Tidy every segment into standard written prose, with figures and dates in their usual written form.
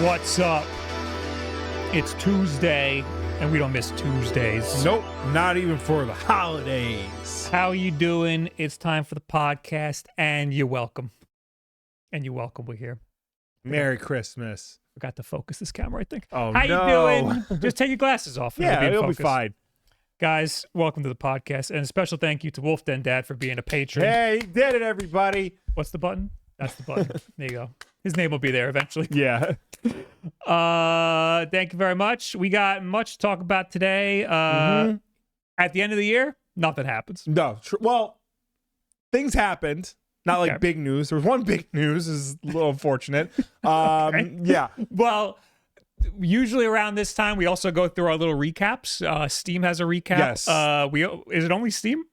What's up? It's Tuesday, and we don't miss Tuesdays. Nope, not even for the holidays. How you doing? It's time for the podcast, and you're welcome. We're here. Merry Christmas. Forgot to focus this camera, I think. Oh, How no. you doing? Just take your glasses off. Yeah, it'll be focus. fine. Guys, welcome to the podcast, and a special thank you to Wulff Den Dad for being a patron. Hey, you did it, everybody. What's the button? That's the button. There you go. His name will be there eventually. Yeah. Thank you very much. We got much to talk about today. At the end of the year, nothing happens. No, well, things happened. Not like big news. There was one big news. Is a little unfortunate. Okay. Yeah. Well, usually around this time, we also go through our little recaps. Steam has a recap. Yes. Is it only Steam?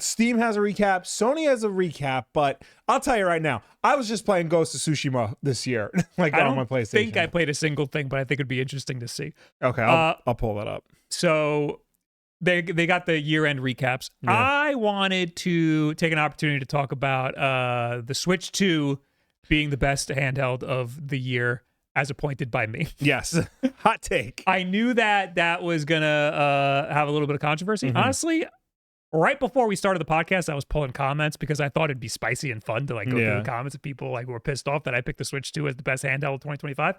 Steam has a recap. Sony has a recap. But I'll tell you right now, I was just playing Ghost of Tsushima this year, like on my PlayStation. I think I played a single thing, but I think it'd be interesting to see. Okay, I'll pull that up. So they got the year-end recaps. Yeah. I wanted to take an opportunity to talk about the Switch 2 being the best handheld of the year as appointed by me. Yes. Hot take. I knew that was going to have a little bit of controversy. Honestly, right before we started the podcast, I was pulling comments because I thought it'd be spicy and fun to go through the comments of people who were pissed off that I picked the Switch 2 as the best handheld of 2025.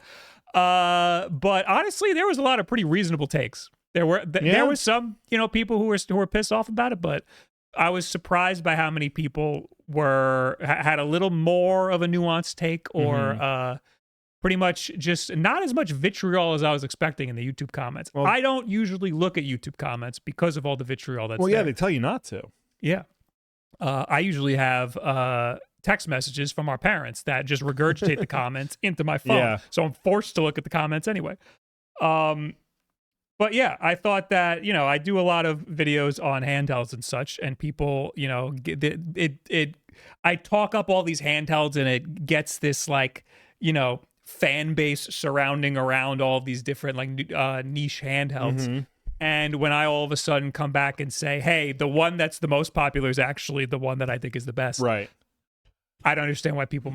But honestly, there was a lot of pretty reasonable takes. There was some, people who were pissed off about it, but I was surprised by how many people had a little more of a nuanced take or pretty much just not as much vitriol as I was expecting in the YouTube comments. Well, I don't usually look at YouTube comments because of all the vitriol that's there. They tell you not to. Yeah. I usually have text messages from our parents that just regurgitate the comments into my phone. Yeah. So I'm forced to look at the comments anyway. But yeah, I thought that, I do a lot of videos on handhelds and such, and people, I talk up all these handhelds and it gets this fan base surrounding around all these different niche handhelds. And when I all of a sudden come back and say, hey, the one that's the most popular is actually the one that I think is the best. Right. I don't understand why people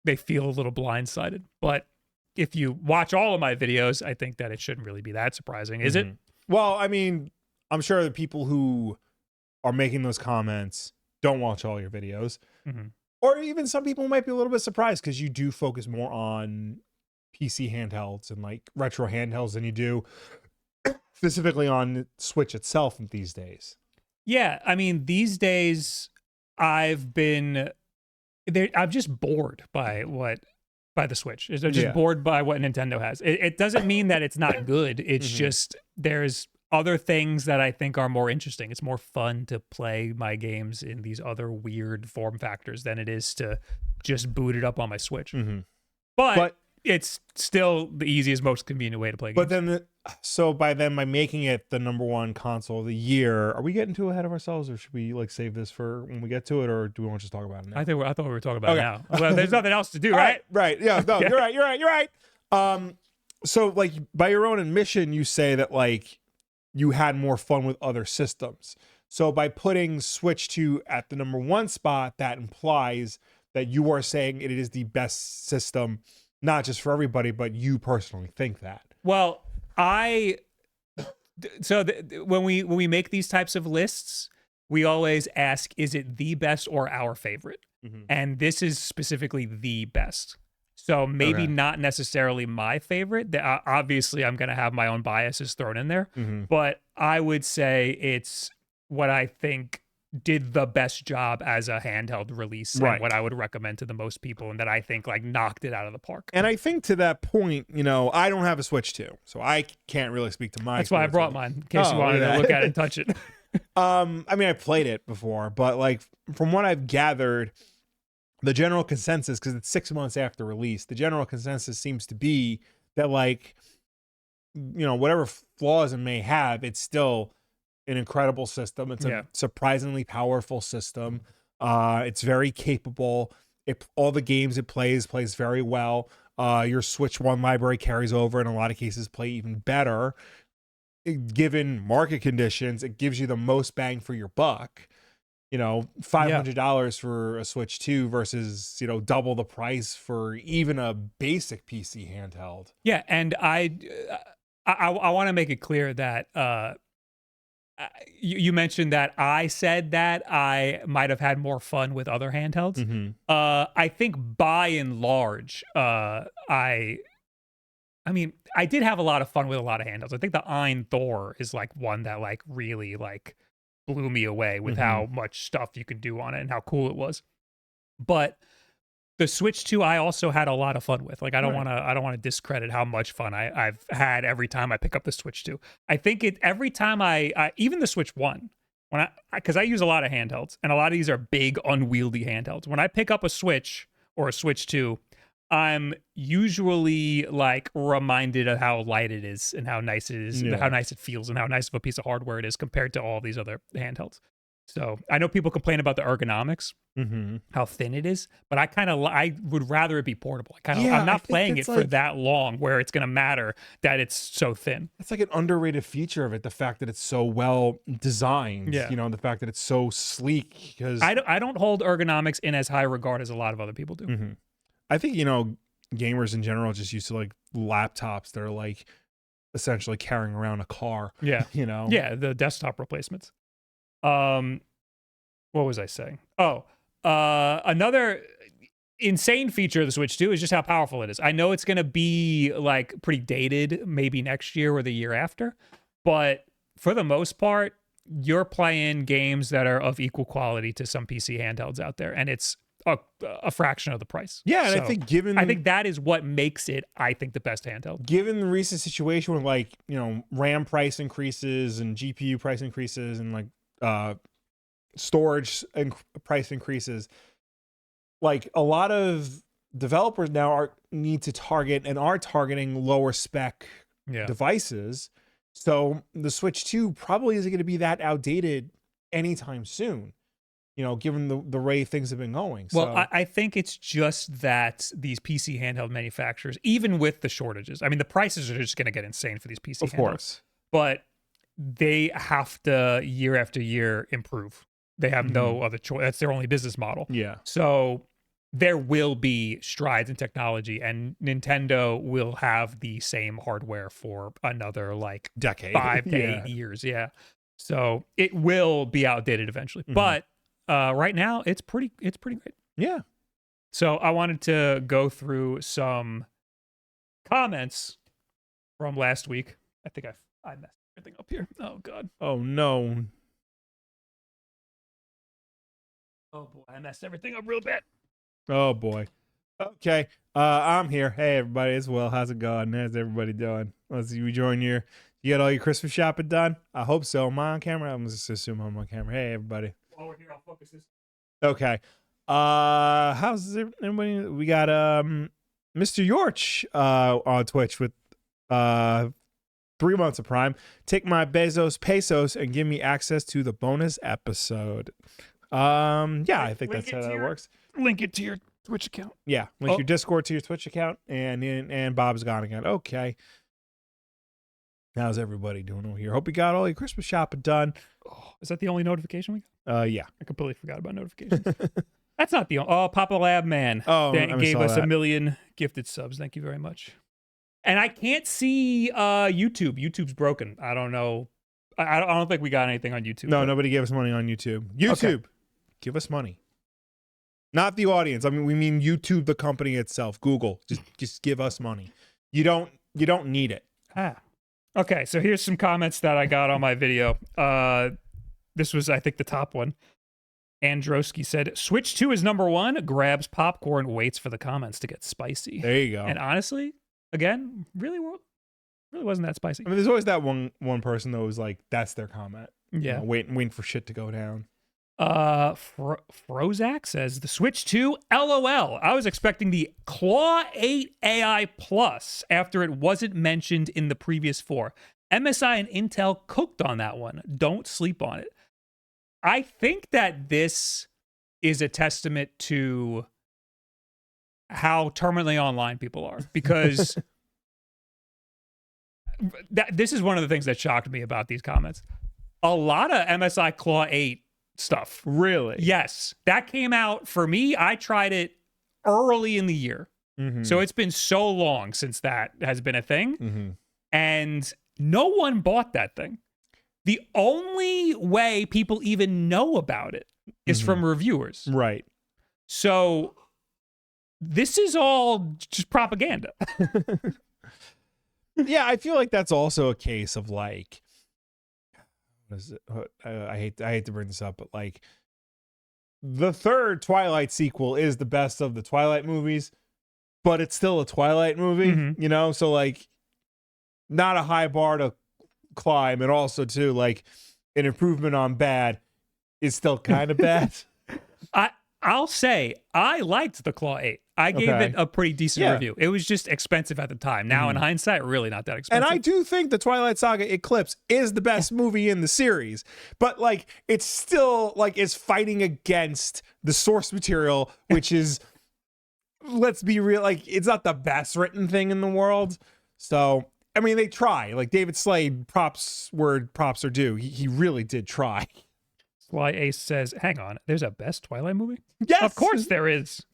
they feel a little blindsided. But if you watch all of my videos, I think that it shouldn't really be that surprising, is it? Well, I mean, I'm sure the people who are making those comments don't watch all your videos. Or even some people might be a little bit surprised because you do focus more on PC handhelds and retro handhelds than you do specifically on Switch itself these days. Yeah, I mean, these days I'm just bored by the Switch. I'm just bored by what Nintendo has. It doesn't mean that it's not good. It's just there's other things that I think are more interesting. It's more fun to play my games in these other weird form factors than it is to just boot it up on my Switch. But it's still the easiest, most convenient way to play games. But by making it the number one console of the year, are we getting too ahead of ourselves, or should we save this for when we get to it, or do we want to just talk about it now? I thought we were talking about it now. Well, there's nothing else to do, right? Right. Yeah. No, you're right. So by your own admission, you say that you had more fun with other systems. So by putting Switch 2 at the number one spot, that implies that you are saying it is the best system, not just for everybody, but you personally think that. Well, when we make these types of lists, we always ask, is it the best or our favorite? And this is specifically the best. So maybe not necessarily my favorite. Obviously, I'm going to have my own biases thrown in there. But I would say it's what I think did the best job as a handheld release, and what I would recommend to the most people, and that I think knocked it out of the park. And I think to that point, I don't have a Switch 2, so I can't really speak to mine. That's why I brought mine, in case you wanted to look at it and touch it. I mean, I played it before, but from what I've gathered, the general consensus, because it's 6 months after release, the general consensus seems to be that whatever flaws it may have, it's still an incredible system. It's a surprisingly powerful system. It's very capable. All the games it plays very well. Your Switch 1 library carries over, in a lot of cases play even better. Given market conditions, it gives you the most bang for your buck. $500 for a Switch 2 versus, double the price for even a basic PC handheld. Yeah, and I want to make it clear that you mentioned that I said that I might have had more fun with other handhelds. Mm-hmm. I think by and large, I mean, I did have a lot of fun with a lot of handhelds. I think the Ein Thor is like one that like really like blew me away with how much stuff you could do on it and how cool it was. But the Switch 2, I also had a lot of fun with. Like, I don't want to discredit how much fun I've had every time I pick up the Switch 2. I think every time I even the Switch 1, because I use a lot of handhelds, and a lot of these are big, unwieldy handhelds. When I pick up a Switch or a Switch 2, I'm usually like reminded of how light it is and how nice it is, how nice it feels, and how nice of a piece of hardware it is compared to all these other handhelds. So I know people complain about the ergonomics, how thin it is, but I would rather it be portable. I'm not playing it for that long where it's going to matter that it's so thin. That's like an underrated feature of it. The fact that it's so well designed, yeah. The fact that it's so sleek. Because I don't hold ergonomics in as high regard as a lot of other people do. I think, gamers in general just used to like laptops that are like essentially carrying around a car. Yeah. Yeah, the desktop replacements. What was I saying? Another insane feature of the Switch 2 is just how powerful it is. I know it's going to be like pretty dated maybe next year or the year after, but for the most part, you're playing games that are of equal quality to some PC handhelds out there, and it's a fraction of the price. Yeah, and so I think that is what makes it, I think, the best handheld. Given the recent situation with like, RAM price increases and GPU price increases and like storage price increases, like a lot of developers now need to target and are targeting lower spec devices. So the Switch 2 probably isn't going to be that outdated anytime soon, given the way things have been going. So. Well, I think it's just that these PC handheld manufacturers, even with the shortages, I mean, the prices are just going to get insane for these PC handhelds. Of course. But they have to, year after year, improve. They have no other choice. That's their only business model. Yeah. So there will be strides in technology, and Nintendo will have the same hardware for another like decade, 5 to 8 years. Yeah. So it will be outdated eventually. But right now, it's pretty great. Yeah. So I wanted to go through some comments from last week. I think I messed everything up here. Oh God. Oh no. Oh boy, I messed everything up real bad. Oh boy. Okay. I'm here. Hey everybody, it's Will. How's it going? How's everybody doing? Let's see, you got all your Christmas shopping done? I hope so. Am I on camera? I'm just assume I'm on camera. Hey everybody. While we're here, I'll focus this. Okay. How's everybody? We got Mr. Yorch on Twitch with 3 months of Prime. Take my pesos and give me access to the bonus episode. I think that's how that works. Link it to your Twitch account. Yeah, link your Discord to your Twitch account, and Bob's gone again. Okay. How's everybody doing over here? Hope you got all your Christmas shopping done. Oh, is that the only notification we got? Yeah. I completely forgot about notifications. That's not the only. Oh, Papa Lab Man. Oh, gave us 1 million gifted subs. Thank you very much. And I can't see YouTube. YouTube's broken. I don't know. I don't think we got anything on YouTube. No, nobody gave us money on YouTube. YouTube, give us money. Not the audience. I mean, we mean YouTube, the company itself. Google, just give us money. You don't need it. Okay, so here's some comments that I got on my video. This was, I think, the top one. Androsky said, Switch 2 is number 1, grabs popcorn, waits for the comments to get spicy. There you go. And honestly, again, really wasn't that spicy. I mean, there's always that one person that was like, that's their comment. Yeah. Waiting for shit to go down. Frozak says, the Switch 2, LOL. I was expecting the Claw 8 AI Plus after it wasn't mentioned in the previous 4. MSI and Intel cooked on that one. Don't sleep on it. I think that this is a testament to how terminally online people are, because this is one of the things that shocked me about these comments. A lot of MSI Claw 8 stuff. Really? Yes. That came out for me. I tried it early in the year. So it's been so long since that has been a thing. And no one bought that thing. The only way people even know about it is from reviewers. Right. So this is all just propaganda. Yeah, I feel like that's also a case of like, what is it? I hate to bring this up, but like the third Twilight sequel is the best of the Twilight movies, but it's still a Twilight movie, you know? So like not a high bar to climb, and also too like an improvement on bad is still kind of bad. I'll say I liked the Claw 8. I gave it a pretty decent review. It was just expensive at the time. Now in hindsight, really not that expensive. And I do think the Twilight Saga Eclipse is the best movie in the series, but like it's still like is fighting against the source material, which is, let's be real, like it's not the best written thing in the world. So I mean, they try. Like David Slade, props where props are due. He really did try. Sly Ace says, hang on, there's a best Twilight movie? Yes! Of course there is.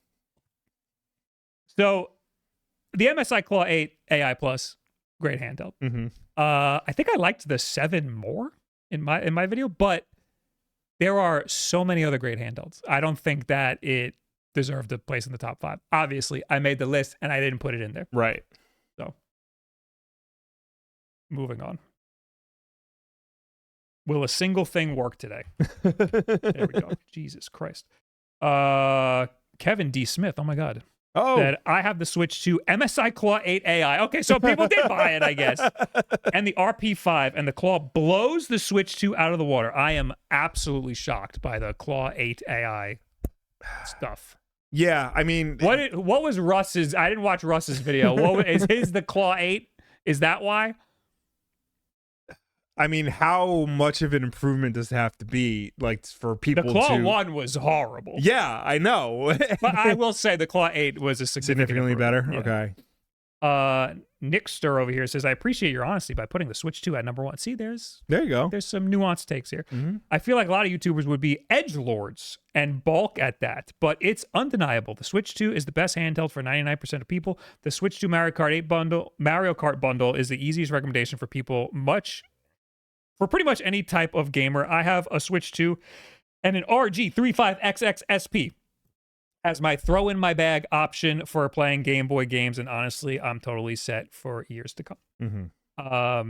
So, the MSI Claw 8 AI Plus, great handheld. I think I liked the 7 more in my video, but there are so many other great handhelds. I don't think that it deserved a place in the top 5. Obviously, I made the list and I didn't put it in there. Right. So, moving on. Will a single thing work today? There we go. Jesus Christ. Kevin D. Smith. Oh my God. Oh. That I have the Switch to MSI Claw 8 AI. Okay, so people did buy it, I guess. And the RP5 and the Claw blows the Switch 2 out of the water. I am absolutely shocked by the Claw 8 AI stuff. Yeah, I mean, what was Russ's? I didn't watch Russ's video. What is his the Claw 8? Is that why? I mean, how much of an improvement does it have to be, like, for people to... The Claw 1 was horrible. Yeah, I know. But I will say the Claw 8 was a significantly better? Yeah. Okay. Nick Stir over here says, I appreciate your honesty by putting the Switch 2 at number 1. See, there you go. There's some nuanced takes here. I feel like a lot of YouTubers would be edgelords and balk at that, but it's undeniable. The Switch 2 is the best handheld for 99% of people. The Switch 2 Mario Kart bundle is the easiest recommendation for people for pretty much any type of gamer. I have a Switch 2 and an RG35XX SP as my throw in my bag option for playing Game Boy games, and honestly, I'm totally set for years to come. But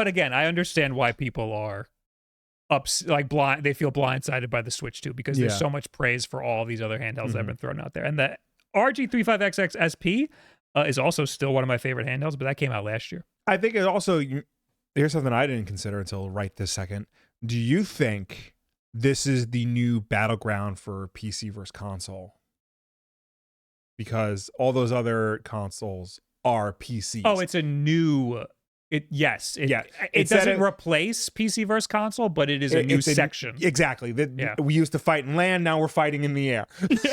again, I understand why people are blind. They feel blindsided by the Switch 2 because there's so much praise for all these other handhelds that have been thrown out there, and the RG35XX SP is also still one of my favorite handhelds, but that came out last year. I think it also, here's something I didn't consider until right this second. Do you think this is the new battleground for PC versus console? Because all those other consoles are PCs. Oh, it's a new... It doesn't replace PC versus console, but it is a new section. Exactly. We used to fight in land, now we're fighting in the air.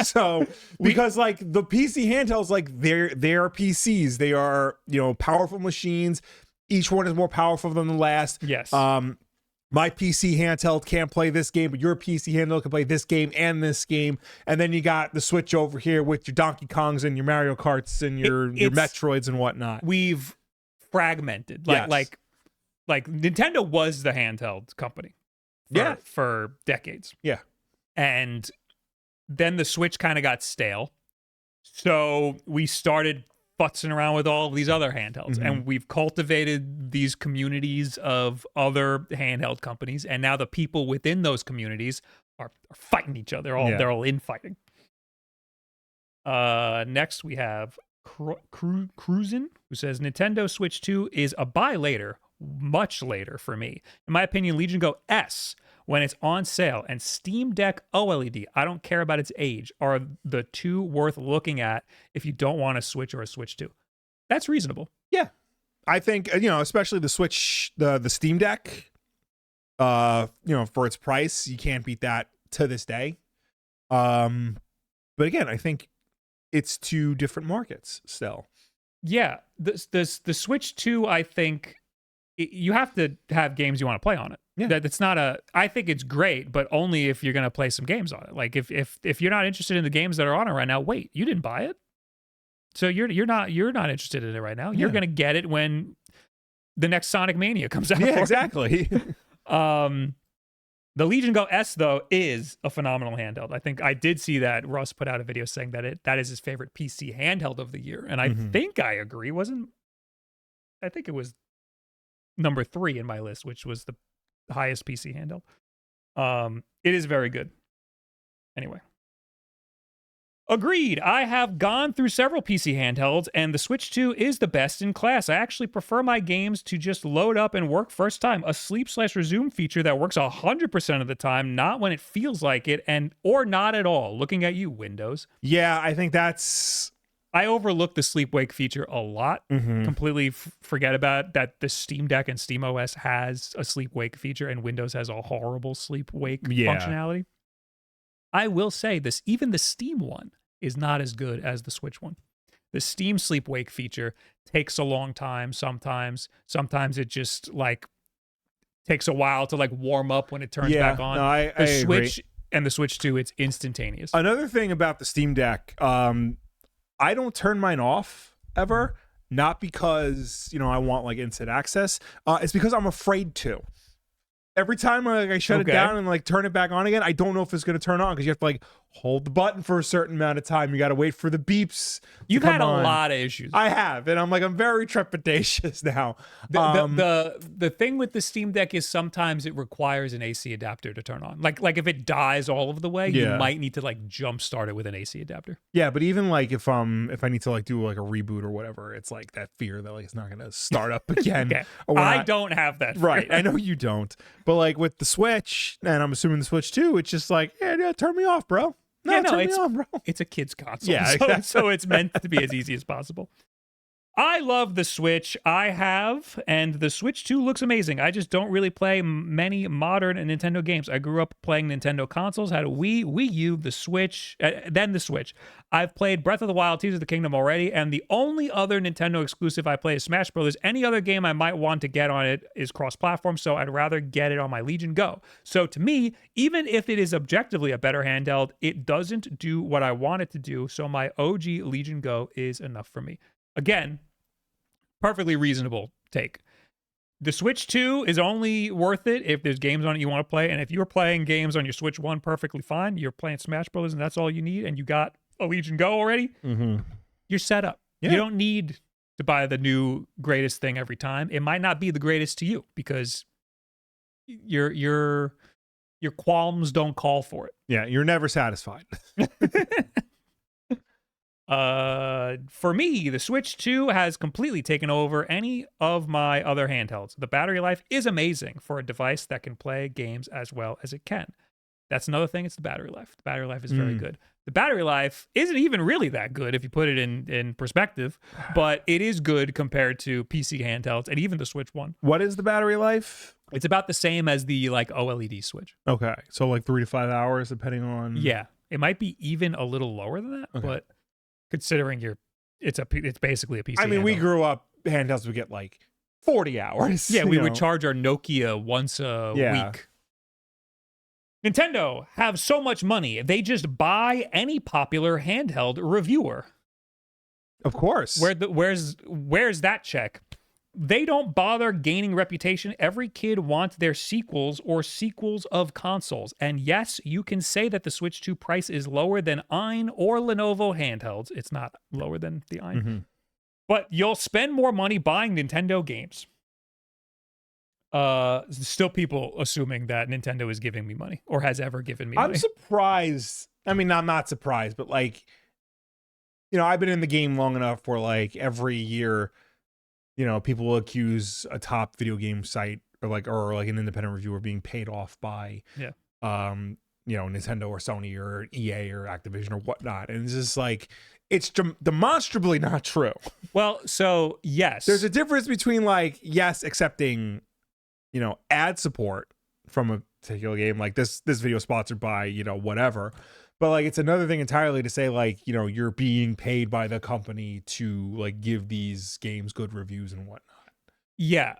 So because like the PC handhelds, like they are PCs. They are, powerful machines. Each one is more powerful than the last. Yes. My PC handheld can't play this game, but your PC handheld can play this game and this game. And then you got the Switch over here with your Donkey Kongs and your Mario Karts and your Metroids and whatnot. We've fragmented, like Nintendo was the handheld company for decades, and then the Switch kind of got stale, so we started futzing around with all these other handhelds, and we've cultivated these communities of other handheld companies, and now the people within those communities are fighting each other. They're all infighting. Next we have Cruisin', who says Nintendo Switch 2 is a buy later, much later for me. In my opinion, Legion Go S, when it's on sale, and Steam Deck OLED, I don't care about its age, are the two worth looking at if you don't want a Switch or a Switch 2. That's reasonable. Yeah. I think, especially the Switch, the Steam Deck, for its price, you can't beat that to this day. But again, I think it's two different markets still. Yeah, the Switch 2, I think, you have to have games you want to play on it. Yeah. That's not I think it's great, but only if you're going to play some games on it. Like if you're not interested in the games that are on it right now, wait, you didn't buy it. So you're not interested in it right now. You're going to get it when the next Sonic Mania comes out. Yeah, exactly. The Legion Go S, though, is a phenomenal handheld. I think I did see that Russ put out a video saying that is his favorite PC handheld of the year. And I think I agree. I think it was number 3 in my list, which was the highest PC handheld. It is very good. Anyway. Agreed. I have gone through several PC handhelds, and the Switch 2 is the best in class. I actually prefer my games to just load up and work first time. A sleep/resume feature that works 100% of the time, not when it feels like it, or not at all. Looking at you, Windows. Yeah, I think that's... I overlook the sleep-wake feature a lot. Completely forget about that the Steam Deck and SteamOS has a sleep-wake feature, and Windows has a horrible sleep-wake functionality. I will say this, even the Steam one is not as good as the Switch one. The Steam sleep wake feature takes a long time sometimes. Sometimes it just like takes a while to like warm up when it turns back on. No, I Switch agree. And the Switch 2, it's instantaneous. Another thing about the Steam Deck, I don't turn mine off ever, not because, I want like instant access. It's because I'm afraid to. Every time I shut it down and like turn it back on again, I don't know if it's going to turn on because you have to like hold the button for a certain amount of time. You got to wait for the beeps. You've had a lot of issues. I have, and I'm very trepidatious now. The thing with the Steam Deck is sometimes it requires an AC adapter to turn on. Like if it dies all of the way, you might need to like jump start it with an AC adapter. Yeah, but even like if I need to like do like a reboot or whatever, it's like that fear that like it's not going to start up again. I don't have that fear. Right, I know you don't. But like with the Switch, and I'm assuming the Switch 2, it's just like, yeah, turn me off, bro. Turn me on, bro. It's a kid's console. Yeah, exactly. So it's meant to be as easy as possible. I love the Switch. I have, and the Switch 2 looks amazing. I just don't really play many modern Nintendo games. I grew up playing Nintendo consoles, had a Wii, Wii U, the Switch, then the Switch. I've played Breath of the Wild, Tears of the Kingdom already, and the only other Nintendo exclusive I play is Smash Bros. Any other game I might want to get on it is cross-platform, so I'd rather get it on my Legion Go. So to me, even if it is objectively a better handheld, it doesn't do what I want it to do, so my OG Legion Go is enough for me. Again, perfectly reasonable take. The Switch 2 is only worth it if there's games on it you want to play, and if you're playing games on your Switch 1 perfectly fine, you're playing Smash Bros. And that's all you need, and you got a Legion Go already, you're set up. Yeah. You don't need to buy the new greatest thing every time. It might not be the greatest to you because your qualms don't call for it. Yeah, you're never satisfied. For me, the Switch 2 has completely taken over any of my other handhelds. The battery life is amazing for a device that can play games as well as it can. That's another thing, it's the battery life. The battery life is very good. The battery life isn't even really that good if you put it in perspective, but it is good compared to PC handhelds and even the Switch 1. What is the battery life? It's about the same as the like OLED Switch. Okay, so like 3 to 5 hours depending on... Yeah, it might be even a little lower than that, but considering it's basically a PC. I mean, handheld. we grew up, handhelds would get like 40 hours. Yeah, we would charge our Nokia once a week. Nintendo have so much money, they just buy any popular handheld reviewer. Of course. Where's that check? They don't bother gaining reputation. Every kid wants their sequels or sequels of consoles. And yes, you can say that the Switch 2 price is lower than Ein or Lenovo handhelds. It's not lower than the Ein. But you'll spend more money buying Nintendo games. Still people assuming that Nintendo is giving me money or has ever given me money. I'm surprised. I mean, I'm not surprised, but like, I've been in the game long enough where like every year, people will accuse a top video game site or like an independent reviewer being paid off by, Nintendo or Sony or EA or Activision or whatnot. And it's just like, it's demonstrably not true. Well, so yes. There's a difference between like, yes, accepting ad support from a particular game, like this video sponsored by, whatever. But like, it's another thing entirely to say like, you're being paid by the company to like give these games good reviews and whatnot. Yeah.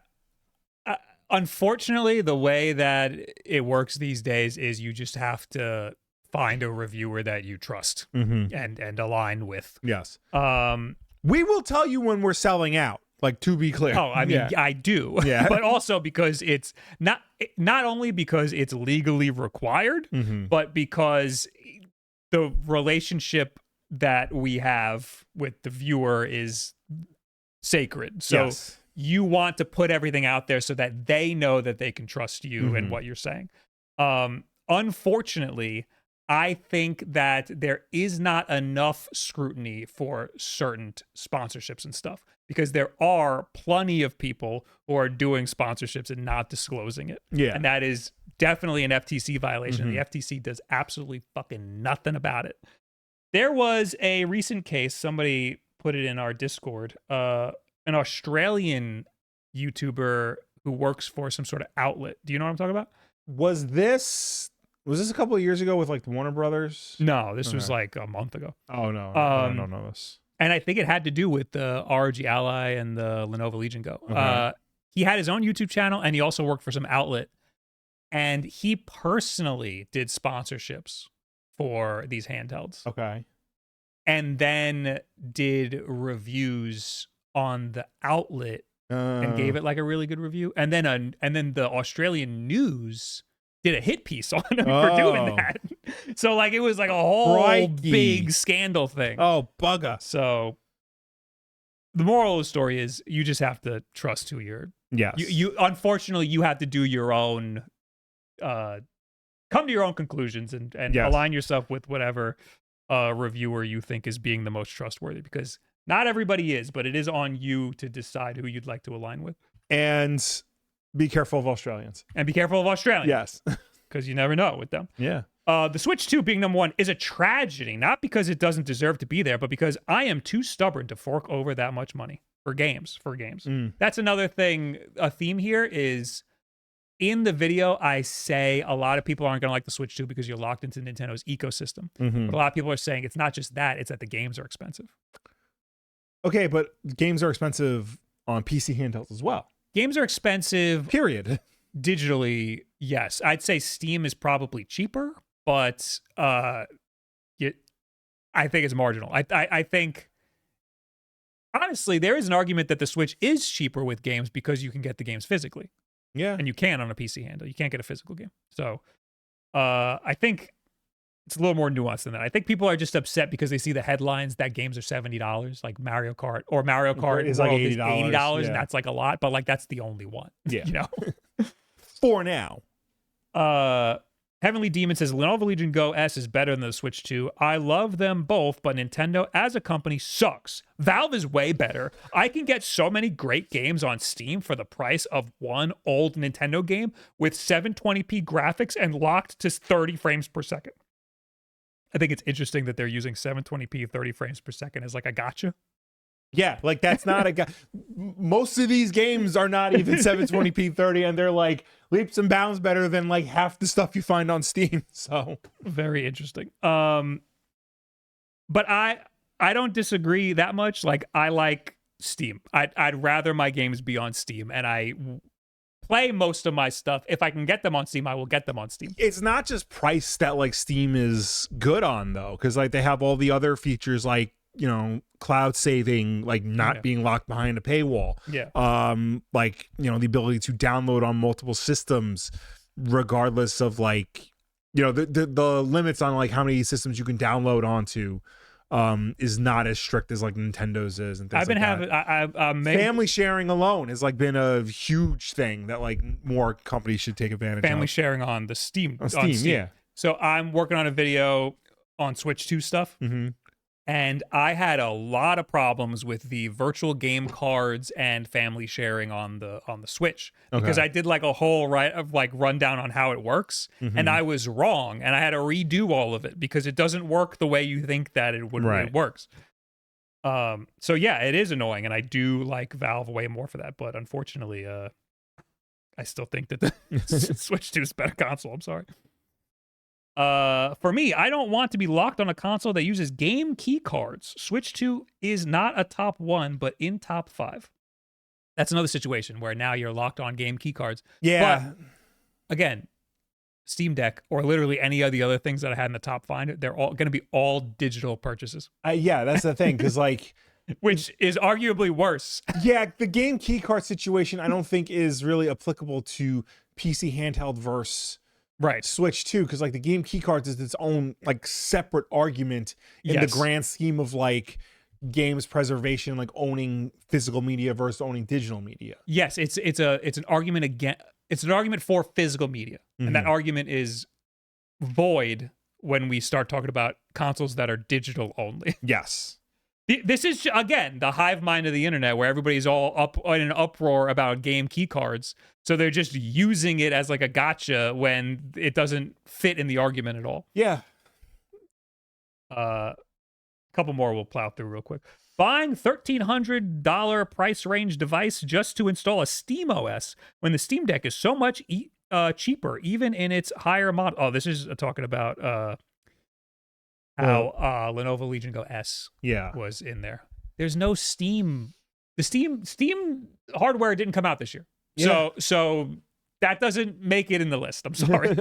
Unfortunately, the way that it works these days is you just have to find a reviewer that you trust and align with. Yes. We will tell you when we're selling out. Like, to be clear. Oh, I mean, I do. Yeah. But also because it's not only because it's legally required, but because the relationship that we have with the viewer is sacred. So you want to put everything out there so that they know that they can trust you and what you're saying. Unfortunately, I think that there is not enough scrutiny for certain sponsorships and stuff, because there are plenty of people who are doing sponsorships and not disclosing it. Yeah. And that is definitely an FTC violation. The FTC does absolutely fucking nothing about it. There was a recent case, somebody put it in our Discord, an Australian YouTuber who works for some sort of outlet. Do you know what I'm talking about? Was this a couple of years ago with like the Warner Brothers? No, this was like a month ago. Oh, no. I don't know this. And I think it had to do with the ROG Ally and the Lenovo Legion Go. He had his own YouTube channel, and he also worked for some outlet. And he personally did sponsorships for these handhelds. Okay. And then did reviews on the outlet and gave it like a really good review. And then the Australian news did a hit piece on him for doing that. So like it was like a whole big scandal thing. Oh, bugger. So the moral of the story is you just have to trust who you're. Yes. You unfortunately you have to do your own come to your own conclusions and align yourself with whatever reviewer you think is being the most trustworthy, because not everybody is, but it is on you to decide who you'd like to align with. And be careful of Australians. Yes. Because you never know with them. Yeah. The Switch 2 being number one is a tragedy, not because it doesn't deserve to be there, but because I am too stubborn to fork over that much money for games. That's another thing. A theme here is in the video, I say a lot of people aren't going to like the Switch 2 because you're locked into Nintendo's ecosystem. But a lot of people are saying it's not just that, it's that the games are expensive. Okay, but games are expensive on PC handhelds as well. Games are expensive. Period. Digitally, yes. I'd say Steam is probably cheaper, but I think it's marginal. I think, honestly, there is an argument that the Switch is cheaper with games because you can get the games physically. Yeah. And you can on a PC handle. You can't get a physical game. So I think it's a little more nuanced than that. I think people are just upset because they see the headlines that games are $70, like Mario Kart is like $80, and that's like a lot, but like that's the only one. Yeah. You know? For now. Heavenly Demon says Lenovo Legion Go S is better than the Switch 2. I love them both, but Nintendo as a company sucks. Valve is way better. I can get so many great games on Steam for the price of one old Nintendo game with 720p graphics and locked to 30 frames per second. I think it's interesting that they're using 720p 30 frames per second as like a gotcha. Yeah, like that's not a most of these games are not even 720p 30, and they're like leaps and bounds better than like half the stuff you find on Steam. So very interesting. But I don't disagree that much. Like I like Steam. I'd rather my games be on Steam, and I play most of my stuff. If I can get them on Steam, I will get them on Steam. It's not just price that like Steam is good on though, because like they have all the other features like, you know, cloud saving, like not being locked behind a paywall. Yeah. Like, you know, the ability to download on multiple systems, regardless of like, you know, the limits on like how many systems you can download onto, is not as strict as like Nintendo's is. And things I've been having family sharing alone has like been a huge thing that like more companies should take advantage of. Family sharing on the Steam. On Steam, yeah. So I'm working on a video on Switch 2 stuff. And I had a lot of problems with the virtual game cards and family sharing on the Switch, because I did like a whole rundown on how it works, and I was wrong, and I had to redo all of it because it doesn't work the way you think that it would. It works. So yeah, it is annoying, and I do like Valve way more for that, but unfortunately, I still think that the Switch 2 is a better console. I'm sorry. For me, I don't want to be locked on a console that uses game key cards. Switch 2 is not a top 1, but in top 5. That's another situation where now you're locked on game key cards. Yeah. But again, Steam Deck or literally any of the other things that I had in the top 5, they're all going to be all digital purchases. Yeah, that's the thing, because like, which is arguably worse. Yeah, the game key card situation I don't think is really applicable to PC handheld versus Switch too, because like the game key cards is its own like separate argument in the grand scheme of like games preservation, like owning physical media versus owning digital media. Yes, it's an argument again. It's an argument for physical media, and that argument is void when we start talking about consoles that are digital only. Yes. This is, again, the hive mind of the internet where everybody's all up in an uproar about game key cards. So they're just using it as like a gotcha when it doesn't fit in the argument at all. Yeah. A couple more we'll plow through real quick. Buying $1,300 price range device just to install a Steam OS when the Steam Deck is so much cheaper, even in its higher model. Oh, this is talking about how Lenovo Legion Go S was in there. There's no Steam. The Steam hardware didn't come out this year. Yeah. So that doesn't make it in the list. I'm sorry.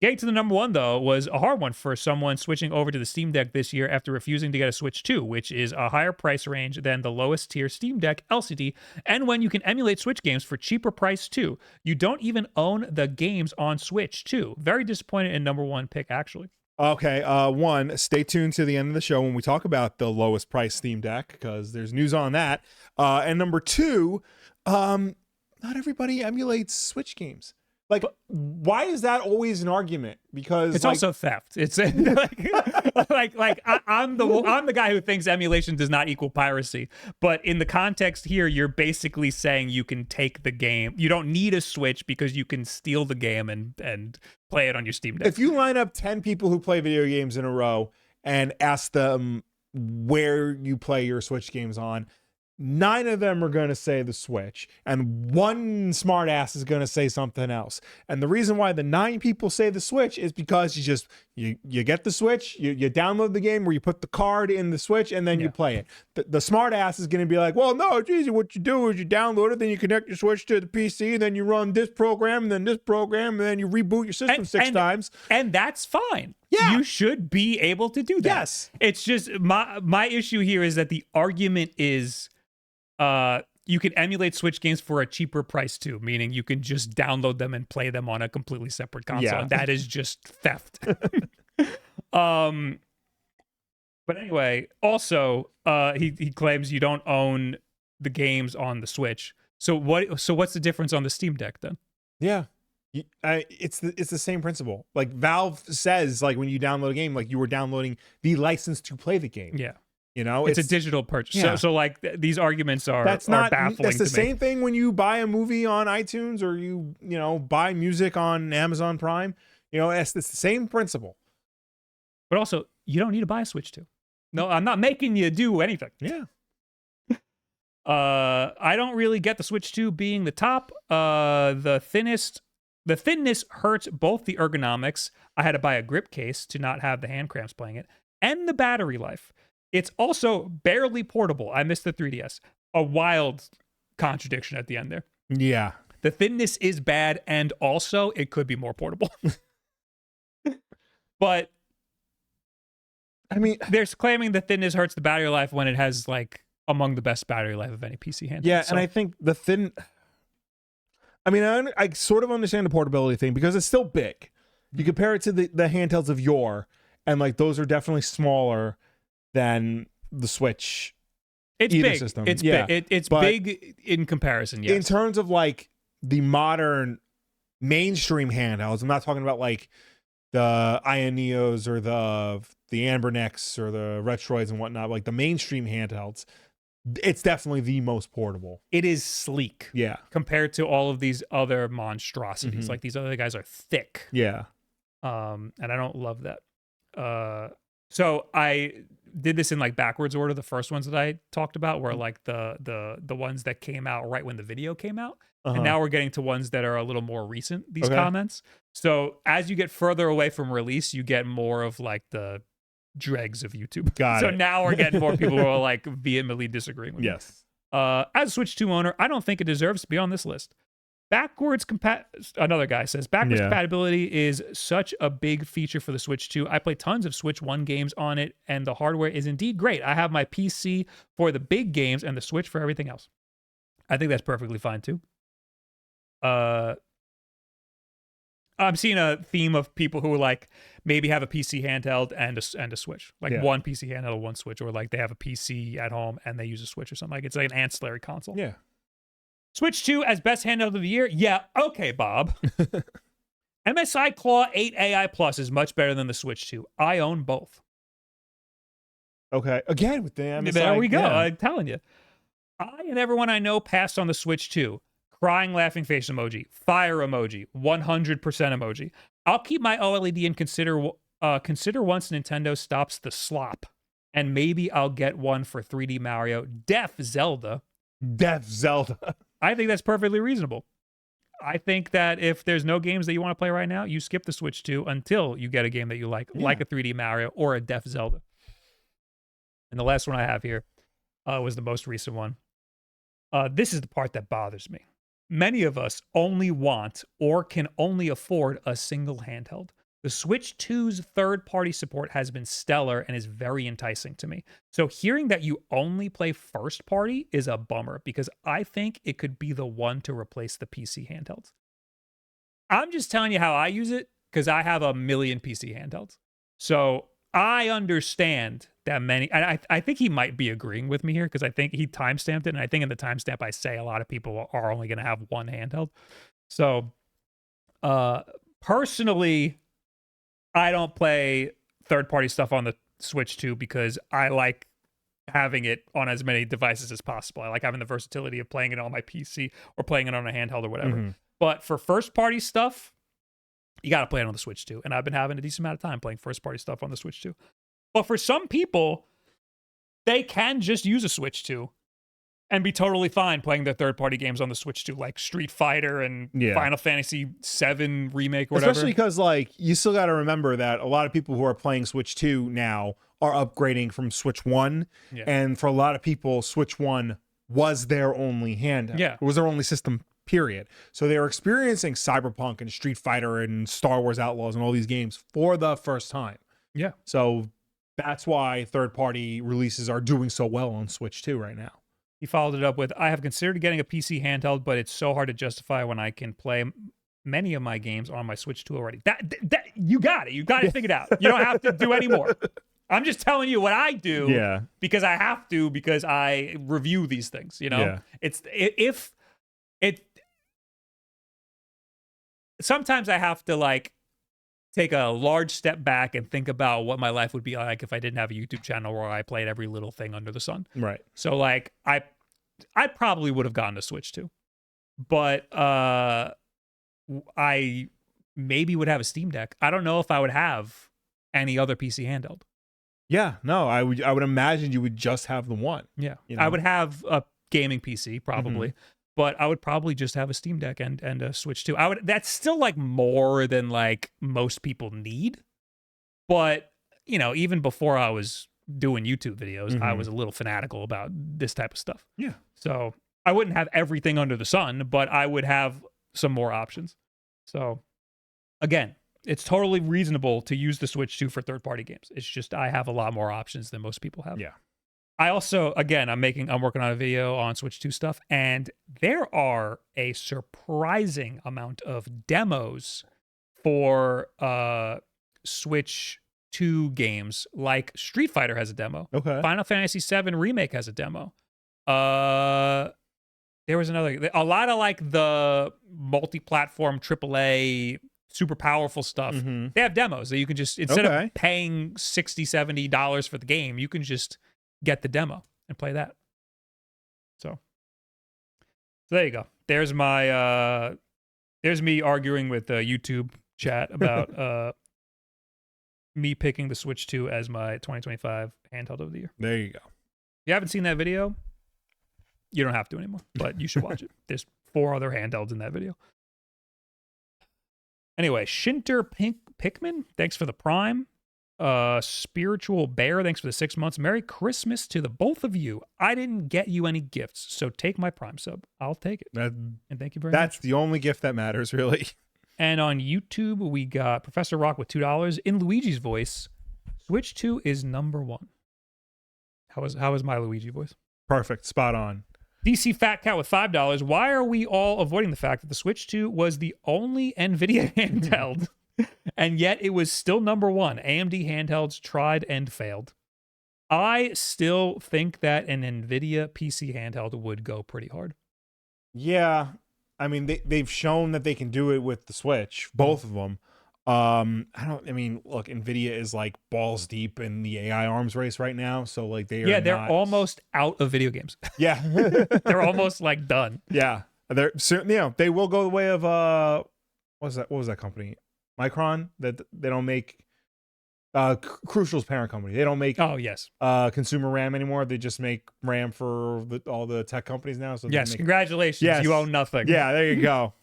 Getting to the number 1, though, was a hard one for someone switching over to the Steam Deck this year after refusing to get a Switch 2, which is a higher price range than the lowest tier Steam Deck LCD, and when you can emulate Switch games for cheaper price, too. You don't even own the games on Switch, too. Very disappointed in number 1 pick, actually. Okay, 1, stay tuned to the end of the show when we talk about the lowest price Steam Deck, because there's news on that. And number 2, not everybody emulates Switch games. Like, why is that always an argument? Because it's also theft. It's I'm the guy who thinks emulation does not equal piracy. But in the context here, you're basically saying you can take the game. You don't need a Switch because you can steal the game and play it on your Steam Deck. If you line up 10 people who play video games in a row and ask them where you play your Switch games on, 9 of them are going to say the Switch, and 1 smartass is going to say something else. And the reason why the 9 people say the Switch is because you get the Switch, you download the game where you put the card in the Switch, and then you play it. The smartass is going to be like, well, no, it's easy. What you do is you download it, then you connect your Switch to the PC, and then you run this program, and then this program, and then you reboot your system 6 times. And that's fine. Yeah. You should be able to do that. Yes. It's just my issue here is that the argument is you can emulate Switch games for a cheaper price too, meaning you can just download them and play them on a completely separate console. And that is just theft. But anyway, also he claims you don't own the games on the Switch. So what's the difference on the Steam Deck then? Yeah. It's the same principle. Like Valve says, like when you download a game, like you were downloading the license to play the game. Yeah. You know, it's a digital purchase. Yeah. So like these arguments are baffling. That's the same thing when you buy a movie on iTunes or you buy music on Amazon Prime. It's the same principle. But also, you don't need to buy a Switch 2. No, I'm not making you do anything. Yeah. I don't really get the Switch 2 being the top. The thinness hurts both the ergonomics. I had to buy a grip case to not have the hand cramps playing it, and the battery life. It's also barely portable. I missed the 3DS. A wild contradiction at the end there. Yeah. The thinness is bad, and also it could be more portable. But I mean, there's claiming the thinness hurts the battery life when it has like among the best battery life of any PC handheld. Yeah, and I think I sort of understand the portability thing because it's still big. You compare it to the handhelds of yore, and like those are definitely smaller than the Switch. It's big. System. It's big. It's big in comparison. Yes. In terms of like the modern mainstream handhelds, I'm not talking about like the Ion Neos or the Anbernics or the Retroids and whatnot. Like the mainstream handhelds, it's definitely the most portable. It is sleek. Yeah. Compared to all of these other monstrosities. Mm-hmm. Like these other guys are thick. Yeah. And I don't love that. So I did this in like backwards order. The first ones that I talked about were like the ones that came out right when the video came out. And now we're getting to ones that are a little more recent, these comments. So as you get further away from release, you get more of like the dregs of YouTube. Got it. So now we're getting more people who are like vehemently disagreeing with yes. As a Switch 2 owner, I don't think it deserves to be on this list. Another guy says, backwards compatibility is such a big feature for the Switch 2. I play tons of Switch 1 games on it, and the hardware is indeed great. I have my PC for the big games and the Switch for everything else. I think that's perfectly fine, too. I'm seeing a theme of people who like maybe have a PC handheld and a Switch, like one PC handheld, one Switch, or like they have a PC at home and they use a Switch or something. Like it's like an ancillary console. Yeah. Switch 2 as best handheld of the year? Yeah, okay, Bob. MSI Claw 8 AI Plus is much better than the Switch 2. I own both. Okay. Again, with the MSI. There we go. I'm telling you. I and everyone I know passed on the Switch 2. Crying laughing face emoji. Fire emoji. 100% emoji. I'll keep my OLED and consider once Nintendo stops the slop. And maybe I'll get one for 3D Mario. Deaf Zelda. I think that's perfectly reasonable. I think that if there's no games that you want to play right now, you skip the Switch 2 until you get a game that you like a 3D Mario or a Deaf Zelda. And the last one I have here was the most recent one. This is the part that bothers me. Many of us only want or can only afford a single handheld. The Switch 2's third-party support has been stellar and is very enticing to me. So hearing that you only play first-party is a bummer because I think it could be the one to replace the PC handhelds. I'm just telling you how I use it because I have a million PC handhelds. So I understand that many, and I think he might be agreeing with me here because I think he timestamped it, and I think in the timestamp I say a lot of people are only going to have one handheld. So personally, I don't play third-party stuff on the Switch 2 because I like having it on as many devices as possible. I like having the versatility of playing it on my PC or playing it on a handheld or whatever. Mm-hmm. But for first-party stuff, you got to play it on the Switch 2. And I've been having a decent amount of time playing first-party stuff on the Switch 2. But for some people, they can just use a Switch 2 and be totally fine playing their third-party games on the Switch 2, like Street Fighter and Final Fantasy VII Remake or whatever. Especially because, like, you still got to remember that a lot of people who are playing Switch 2 now are upgrading from Switch 1. Yeah. And for a lot of people, Switch 1 was their only handheld. Yeah. It was their only system, period. So they were experiencing Cyberpunk and Street Fighter and Star Wars Outlaws and all these games for the first time. Yeah. So that's why third-party releases are doing so well on Switch 2 right now. He followed it up with, I have considered getting a PC handheld, but it's so hard to justify when I can play many of my games on my Switch 2 already. That you got it. You got it figured out. You don't have to do any more. I'm just telling you what I do because I have to, because I review these things, you know? Yeah. Sometimes I have to like take a large step back and think about what my life would be like if I didn't have a YouTube channel where I played every little thing under the sun. Right. So like I probably would have gotten to Switch 2, but I maybe would have a Steam Deck. I don't know if I would have any other PC handheld. Yeah, no, I would imagine you would just have the one. Yeah. You know? I would have a gaming PC probably. Mm-hmm. But I would probably just have a Steam Deck and a Switch 2. That's still like more than like most people need. But, you know, even before I was doing YouTube videos, I was a little fanatical about this type of stuff. Yeah. So I wouldn't have everything under the sun, but I would have some more options. So again, it's totally reasonable to use the Switch 2 for third-party games. It's just I have a lot more options than most people have. Yeah. I also, again, I'm working on a video on Switch 2 stuff, and there are a surprising amount of demos for Switch 2 games. Like Street Fighter has a demo. Okay. Final Fantasy VII Remake has a demo. There was a lot of like the multi-platform AAA super powerful stuff. Mm-hmm. They have demos that you can just, instead of paying $60, $70 for the game, you can just get the demo and play that. So there you go. There's my there's me arguing with YouTube chat about me picking the Switch 2 as my 2025 handheld of the year. There you go. If you haven't seen that video, you don't have to anymore, but you should watch it. There's 4 other handhelds in that video. Anyway, Shinter Pickman, thanks for the Prime. Spiritual Bear, thanks for the 6 months. Merry Christmas to the both of you. I didn't get you any gifts, so take my Prime sub. I'll take it. And thank you very much. That's the only gift that matters, really. And on YouTube, we got Professor Rock with $2 in Luigi's voice. Switch 2 is number 1. How is my Luigi voice? Perfect. Spot on. DC Fat Cat with $5. Why are we all avoiding the fact that the Switch 2 was the only NVIDIA handheld, and yet it was still number 1? AMD handhelds tried and failed. I still think that an NVIDIA PC handheld would go pretty hard. Yeah. I mean, they've shown that they can do it with the Switch, both of them. Look, NVIDIA is like balls deep in the AI arms race right now. So like they're almost out of video games. Yeah. They're almost like done. Yeah. They're certainly, they will go the way of, what was that company? Micron, that they don't make, Crucial's parent company. They don't make consumer RAM anymore. They just make RAM for all the tech companies now. So congratulations. Yes. You own nothing. Yeah, there you go.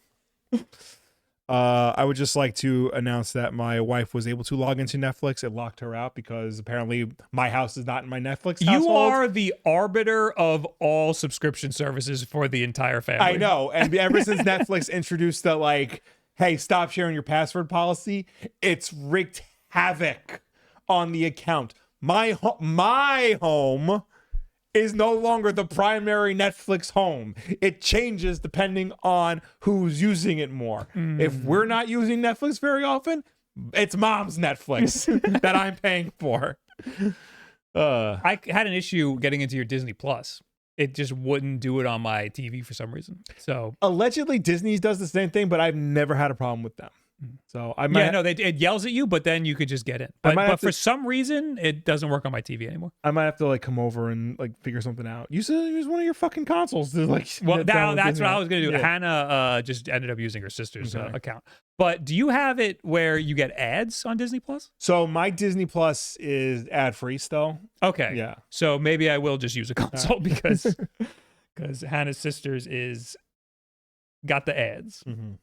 I would just like to announce that my wife was able to log into Netflix. It locked her out because apparently my house is not in my Netflix household. You are the arbiter of all subscription services for the entire family. I know. And ever since Netflix introduced the like, hey, stop sharing your password policy, it's wreaked havoc on the account. My home is no longer the primary Netflix home. It changes depending on who's using it more. If we're not using Netflix very often, it's mom's Netflix that I'm paying for. I had an issue getting into your Disney Plus. It just wouldn't do it on my TV for some reason. So allegedly Disney does the same thing, but I've never had a problem with them. So I might, it yells at you, but then you could just get in. But for some reason, it doesn't work on my TV anymore. I might have to like come over and like figure something out. You said use one of your fucking consoles to like. Well, that's what I was gonna do. Yeah. Hannah just ended up using her sister's account. But do you have it where you get ads on Disney Plus? So my Disney Plus is ad free still. Okay. Yeah. So maybe I will just use a console because Hannah's sister's is got the ads. Mm-hmm.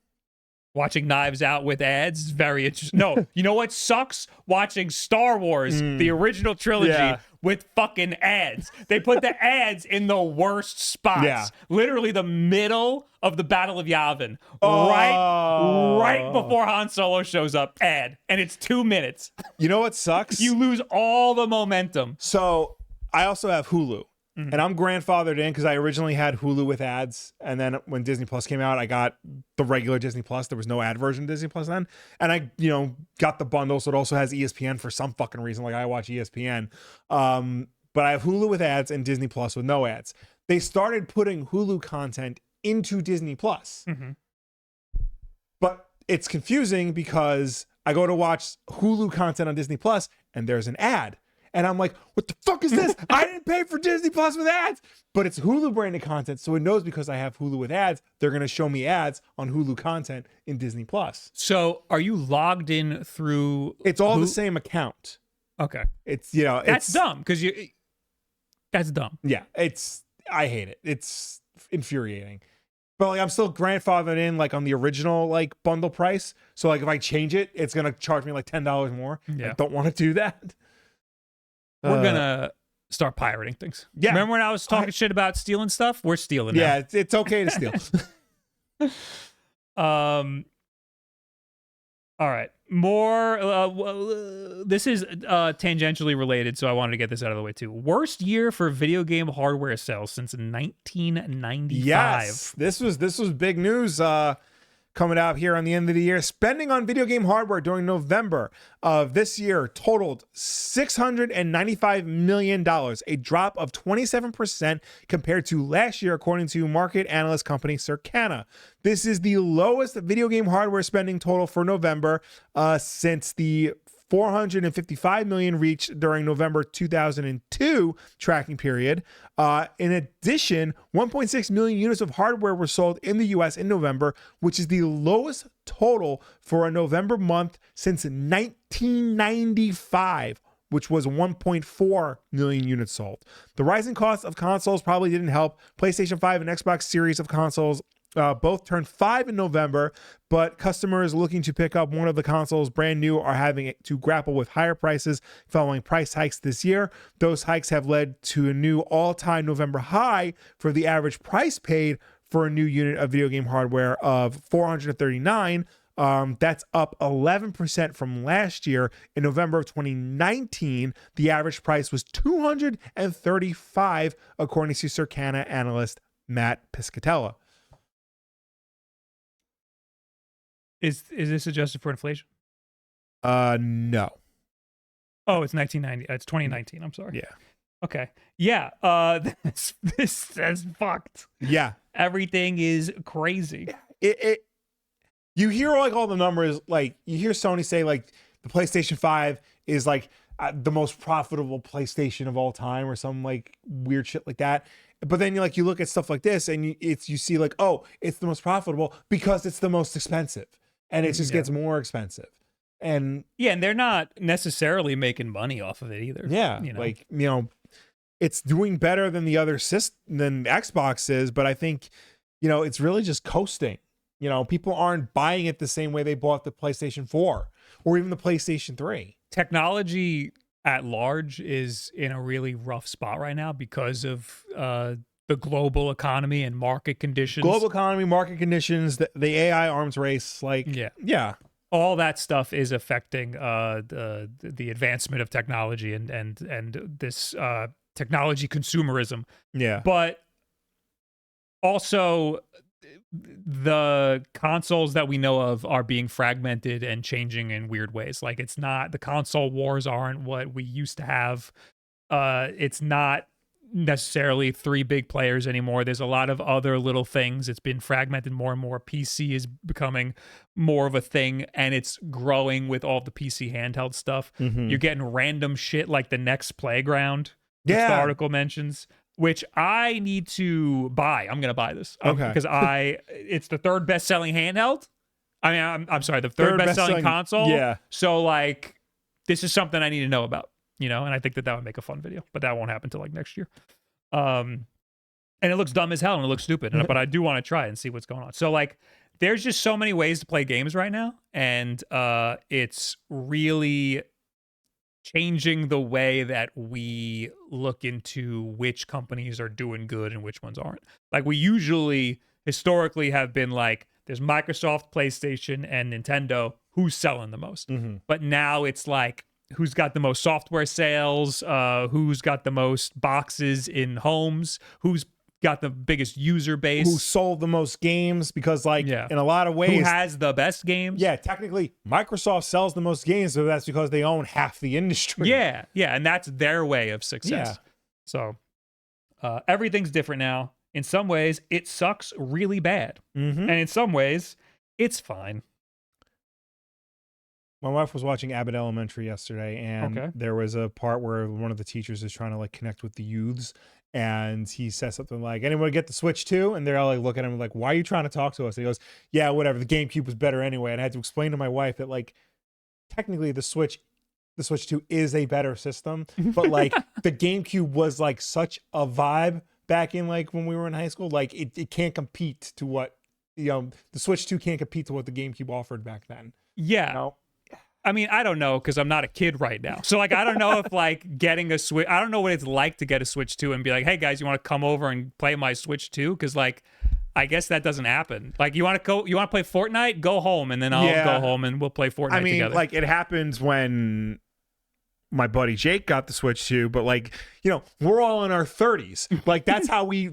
Watching Knives Out with ads is very interesting. No, you know what sucks? Watching Star Wars, the original trilogy, with fucking ads. They put the ads in the worst spots. Yeah. Literally the middle of the Battle of Yavin. Right before Han Solo shows up, ad. And it's 2 minutes. You know what sucks? You lose all the momentum. So I also have Hulu. And I'm grandfathered in because I originally had Hulu with ads. And then when Disney Plus came out, I got the regular Disney Plus. There was no ad version of Disney Plus then. And I, got the bundle. So it also has ESPN for some fucking reason. Like I watch ESPN. But I have Hulu with ads and Disney Plus with no ads. They started putting Hulu content into Disney Plus. But it's confusing because I go to watch Hulu content on Disney Plus and there's an ad. And I'm like, what the fuck is this? I didn't pay for Disney Plus with ads. But it's Hulu branded content. So it knows because I have Hulu with ads, they're going to show me ads on Hulu content in Disney Plus. So are you logged in through? It's all the same account. Okay. It's, that's dumb because that's dumb. Yeah. I hate it. It's infuriating. But like I'm still grandfathered in like on the original like bundle price. So like if I change it, it's going to charge me like $10 more. Yeah. I don't want to do that. We're gonna start pirating things. Yeah. Remember when I was talking shit about stealing stuff? We're stealing now. Yeah, it's okay to steal. All right. More. This is tangentially related, so I wanted to get this out of the way too. Worst year for video game hardware sales since 1995. Yes, this was big news. Coming out here on the end of the year. Spending on video game hardware during November of this year totaled $695 million, a drop of 27% compared to last year, according to market analyst company Circana. This is the lowest video game hardware spending total for November since the $455 million reached during November 2002 tracking period. In addition, 1.6 million units of hardware were sold in the US in November, which is the lowest total for a November month since 1995, which was 1.4 million units sold. The rising cost of consoles probably didn't help. PlayStation 5 and Xbox Series of consoles Both turned 5 in November, but customers looking to pick up one of the consoles brand new are having to grapple with higher prices following price hikes this year. Those hikes have led to a new all-time November high for the average price paid for a new unit of video game hardware of $439. That's up 11% from last year. In November of 2019, the average price was $235, according to Circana analyst Matt Piscatella. Is this adjusted for inflation? No. Oh, it's 1990. It's 2019. I'm sorry. Yeah. Okay. Yeah. This is fucked. Yeah. Everything is crazy. You hear like all the numbers, like you hear Sony say like the PlayStation 5 is like the most profitable PlayStation of all time or some like weird shit like that. But then you look at stuff like this and you see like, oh, it's the most profitable because it's the most expensive, and it just gets more expensive. And and they're not necessarily making money off of it either. Yeah, it's doing better than the other than Xbox is, but I think it's really just coasting. People aren't buying it the same way they bought the PlayStation 4 or even the PlayStation 3. Technology at large is in a really rough spot right now because of the global economy and market conditions. Global economy, market conditions, the AI arms race, yeah. All that stuff is affecting the advancement of technology and this technology consumerism. Yeah. But also, the consoles that we know of are being fragmented and changing in weird ways. Like, it's not, the console wars aren't what we used to have. It's not necessarily 3 big players anymore. There's a lot of other little things. It's been fragmented more and more. PC is becoming more of a thing, and it's growing with all the PC handheld stuff. Mm-hmm. You're getting random shit like the next Playground, which the article mentions, which I need to buy. I'm going to buy this. Because it's the 3rd best-selling handheld. I mean, I'm sorry, the 3rd best-selling console. Yeah. So, this is something I need to know about, and I think that would make a fun video, but that won't happen until, next year. And it looks dumb as hell, and it looks stupid, but I do want to try it and see what's going on. So, there's just so many ways to play games right now, and it's really changing the way that we look into which companies are doing good and which ones aren't. We usually historically have been there's Microsoft, PlayStation, and Nintendo. Who's selling the most? Mm-hmm. But now it's who's got the most software sales, who's got the most boxes in homes, who's got the biggest user base, who sold the most games, because in a lot of ways, who has the best games. Yeah, technically Microsoft sells the most games, so that's because they own half the industry. Yeah, and that's their way of success. So everything's different now. In some ways it sucks really bad, and in some ways it's fine. My wife was watching Abbott Elementary yesterday, and there was a part where one of the teachers is trying to connect with the youths, and he says something like, "Anyone get the Switch too?" And they're all looking at him like, "Why are you trying to talk to us?" And he goes, "Yeah, whatever. The GameCube was better anyway." And I had to explain to my wife that technically the Switch 2 is a better system, but the GameCube was such a vibe back in when we were in high school. It can't compete to what the Switch 2 can't compete to what the GameCube offered back then. Yeah. I mean, I don't know, because I'm not a kid right now. So, I don't know if, getting a Switch... I don't know what it's like to get a Switch 2 and be like, hey, guys, you want to come over and play my Switch 2? Because, I guess that doesn't happen. You want to play Fortnite? Go home, and then I'll go home, and we'll play Fortnite together. It happens when my buddy Jake got the Switch 2, but, we're all in our 30s. That's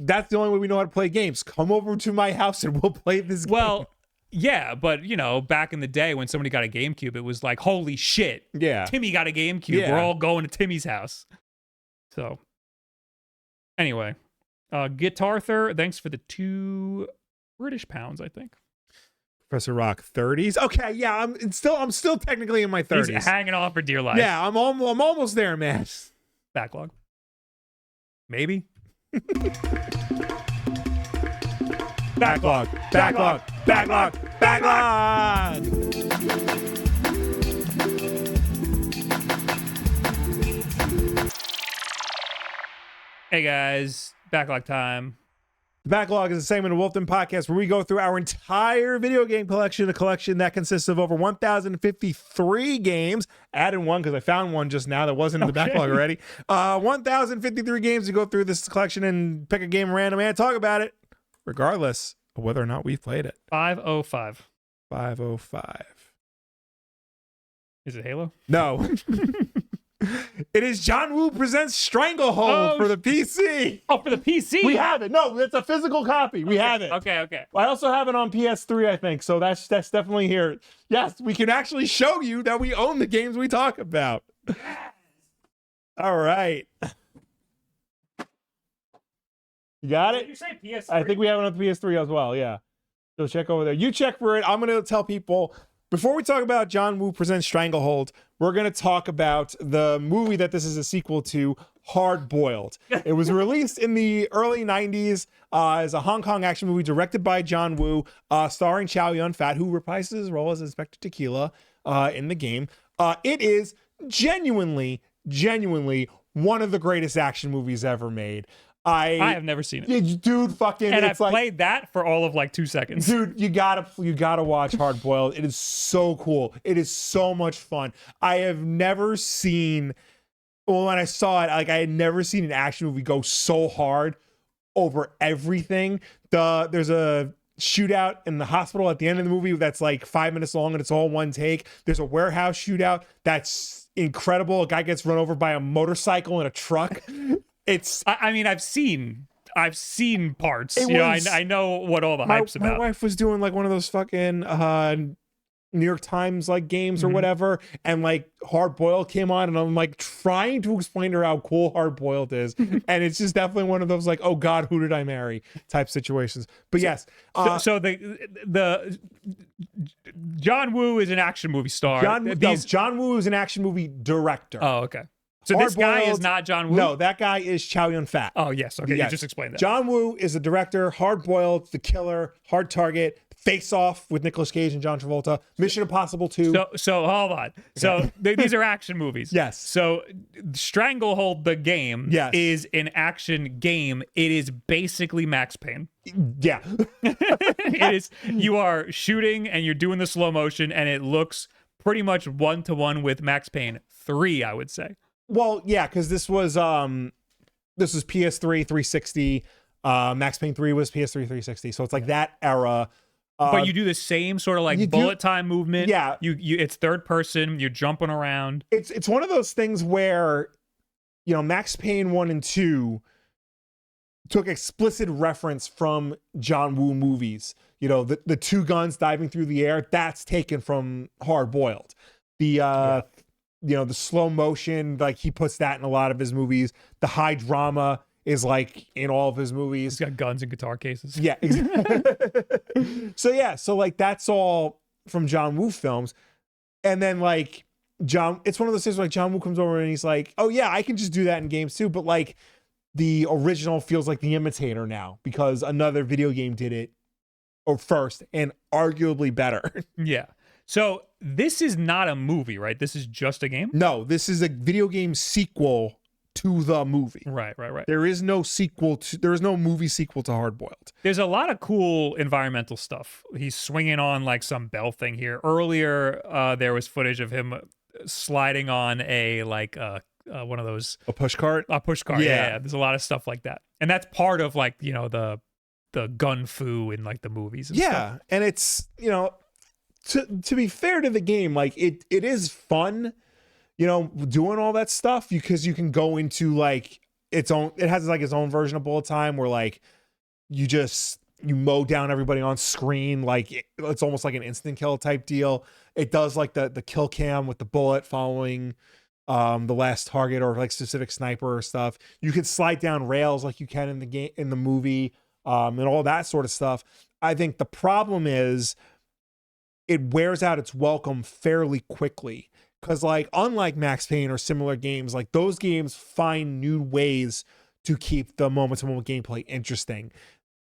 that's the only way we know how to play games. Come over to my house, and we'll play this game. Well... Yeah, but back in the day when somebody got a GameCube, it was holy shit. Yeah. Timmy got a GameCube. Yeah. We're all going to Timmy's house. So, anyway, Guitarther, thanks for the 2 British pounds, I think. Professor Rock, 30s. Okay, yeah, I'm still technically in my 30s. He's hanging on for dear life. Yeah, I'm almost there, man. Backlog. Maybe. Backlog. Hey guys, backlog time. The Backlog is a segment of Wulff Den podcast where we go through our entire video game collection, a collection that consists of over 1,053 games. Added one because I found one just now that wasn't in the backlog already. 1,053 games to go through this collection and pick a game random and talk about it, regardless of whether or not we've played it. 505. 505. Is it Halo? No. It is John Woo presents Stranglehold for the PC. Oh, for the PC? We have it. No, it's a physical copy. We have it. Okay. I also have it on PS3, I think. So that's definitely here. Yes, we can actually show you that we own the games we talk about. All right. You got it? Did you say PS3? I think we have it on the PS3 as well. Yeah. So check over there. You check for it. I'm going to tell people. Before we talk about John Woo presents Stranglehold, we're going to talk about the movie that this is a sequel to, Hard Boiled. It was released in the early 90s as a Hong Kong action movie directed by John Woo, starring Chow Yun-fat, who reprises his role as Inspector Tequila in the game. It is genuinely one of the greatest action movies ever made. I have never seen it. Dude, fucking. And I've played that for all of like 2 seconds. Dude, you gotta watch Hard Boiled. It is so cool. It is so much fun. I have never seen, well, when I saw it, like I had never seen an action movie go so hard over everything. There's a shootout in the hospital at the end of the movie that's like 5 minutes long and it's all one take. There's a warehouse shootout that's incredible. A guy gets run over by a motorcycle and a truck. I mean, I've seen parts. I know what all the hype's about. My wife was doing like one of those fucking New York Times like games or whatever, and like Hard Boiled came on, and I'm like trying to explain to her how cool Hard Boiled is, and it's just definitely one of those like, oh God, who did I marry type situations. But yes, so the John Woo is an action movie star. John Woo is an action movie director. Oh, okay. So this guy is not John Woo? No, that guy is Chow Yun-fat. Oh, yes. Okay, yes. You just explained that. John Woo is the director. Hard Boiled, The Killer, Hard Target, Face Off with Nicolas Cage and John Travolta, Mission Impossible 2. So hold on. So these are action movies. Yes. So Stranglehold, the game, is an action game. It is basically Max Payne. Yeah. It is. You are shooting and you're doing the slow motion, and it looks pretty much one-to-one with Max Payne 3, I would say. Well, yeah, because this was PS3 360. Max Payne 3 was PS3 360. So it's like that era. But you do the same sort of like bullet time movement. Yeah. It's third person. You're jumping around. It's one of those things where, Max Payne 1 and 2 took explicit reference from John Woo movies. The two guns diving through the air, that's taken from Hard Boiled. The slow motion, like he puts that in a lot of his movies. The high drama is like in all of his movies. He's got guns and guitar cases. Yeah, exactly. So like that's all from John Woo films. And then like it's one of those things where like John Woo comes over and he's like, oh yeah, I can just do that in games too. But like the original feels like the imitator now because another video game did it first and arguably better. Yeah. So this is not a movie, right? This is just a game? No, this is a video game sequel to the movie. Right. There is no movie sequel to Hard Boiled. There's a lot of cool environmental stuff. He's swinging on like some bell thing here. Earlier, there was footage of him sliding on a one of those a push cart. Yeah. There's a lot of stuff like that, and that's part of like the gun fu in like the movies. And stuff. And it's To be fair to the game, like it is fun, doing all that stuff because you can go into like it has like its own version of bullet time where like you mow down everybody on screen. Like it's almost like an instant kill type deal. It does like the kill cam with the bullet following the last target or like specific sniper or stuff. You can slide down rails like you can in the game, in the movie, and all that sort of stuff. I think the problem is it wears out its welcome fairly quickly because like unlike Max Payne or similar games, like those games find new ways to keep the moment-to-moment gameplay interesting.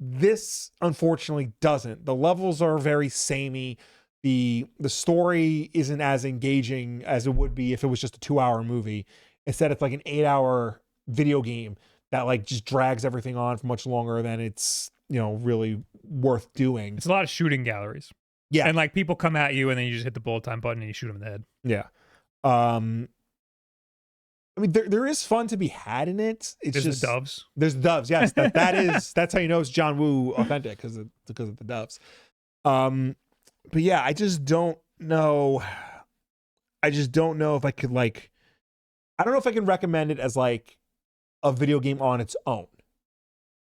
This unfortunately doesn't. The levels are very samey. The story isn't as engaging as it would be if it was just a 2-hour movie. Instead, it's like an 8-hour video game that like just drags everything on for much longer than its really worth doing. It's a lot of shooting galleries. Yeah. And like people come at you and then you just hit the bullet time button and you shoot them in the head. Yeah. I mean, there is fun to be had in it. It's There's the doves. There's doves. Yes, that's how you know it's John Woo authentic because of the doves. But yeah, I just don't know. I just don't know if I could I don't know if I can recommend it as like a video game on its own.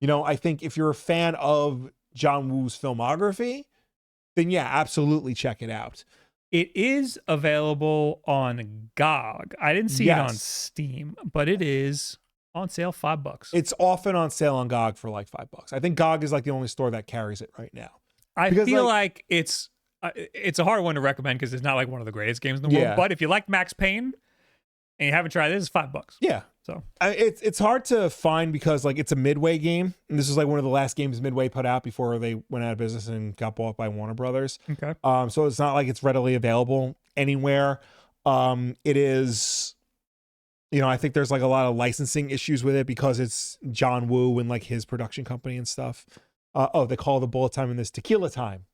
I think if you're a fan of John Woo's filmography, then yeah, absolutely check it out. It is available on GOG. I didn't see it on Steam, but it is on sale $5. It's often on sale on GOG for like $5. I think GOG is like the only store that carries it right now. I feel like it's a hard one to recommend because it's not like one of the greatest games in the world. But if you like Max Payne and you haven't tried it, it's $5. Yeah. So it's hard to find because like it's a Midway game, and this is like one of the last games Midway put out before they went out of business and got bought by Warner Brothers. Okay. So it's not like it's readily available anywhere. It is, I think there's like a lot of licensing issues with it because it's John Woo and like his production company and stuff. They call the bullet time in this Tequila Time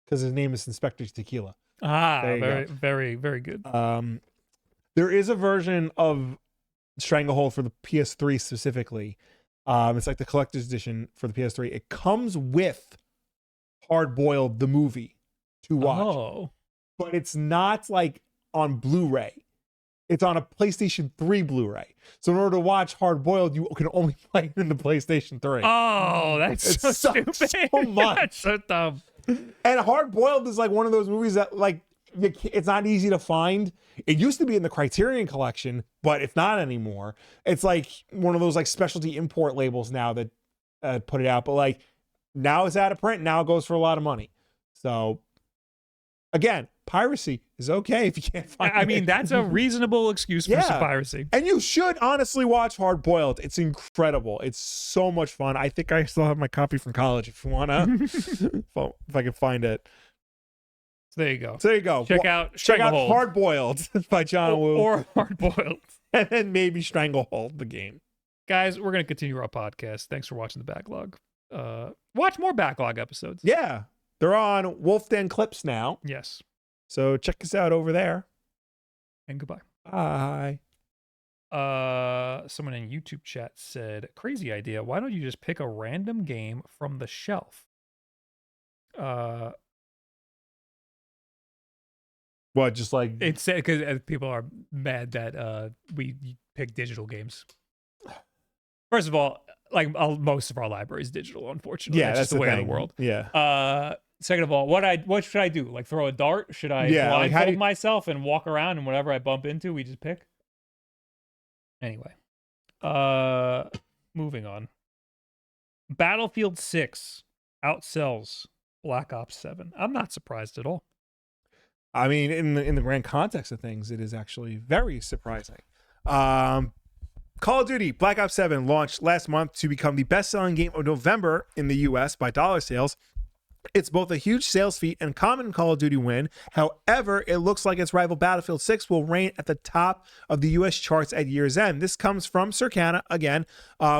because his name is Inspector Tequila. Very, very, very good. There is a version of Stranglehold for the PS3 specifically. It's like the collector's edition for the PS3. It comes with Hard Boiled the movie to watch, but it's not like on Blu-ray. It's on a PlayStation 3 Blu-ray. So in order to watch Hard Boiled, you can only play it in the PlayStation 3. Oh, that's so stupid. So much. That's so dumb. And Hard Boiled is like one of those movies that like it's not easy to find. It used to be in the Criterion collection, but it's not anymore. It's like one of those like specialty import labels now that put it out. But like now it's out of print. Now it goes for a lot of money. So again, piracy is okay if you can't find it. I mean, that's a reasonable excuse for some piracy. And you should honestly watch Hard Boiled. It's incredible. It's so much fun. I think I still have my copy from college if you want to, if I can find it. So there you go. Check out Hard Boiled by John Woo. Or Hard Boiled. And then maybe Stranglehold, the game. Guys, we're going to continue our podcast. Thanks for watching the Backlog. Watch more Backlog episodes. Yeah. They're on Wulff Den Clips now. Yes. So check us out over there. And goodbye. Bye. Someone in YouTube chat said, crazy idea. Why don't you just pick a random game from the shelf? What, just like it's because people are mad that we pick digital games. First of all, like most of our library is digital, unfortunately. Yeah, that's just the way of the world. Yeah. Second of all, what should I do? Like throw a dart? Should I blindfold myself and walk around and whatever I bump into, we just pick? Anyway, moving on. Battlefield 6 outsells Black Ops 7. I'm not surprised at all. I mean, in the grand context of things, it is actually very surprising. Call of Duty Black Ops 7 launched last month to become the best-selling game of November in the U.S. by dollar sales. It's both a huge sales feat and common Call of Duty win. However, it looks like its rival Battlefield 6 will reign at the top of the U.S. charts at year's end. This comes from Circana, again,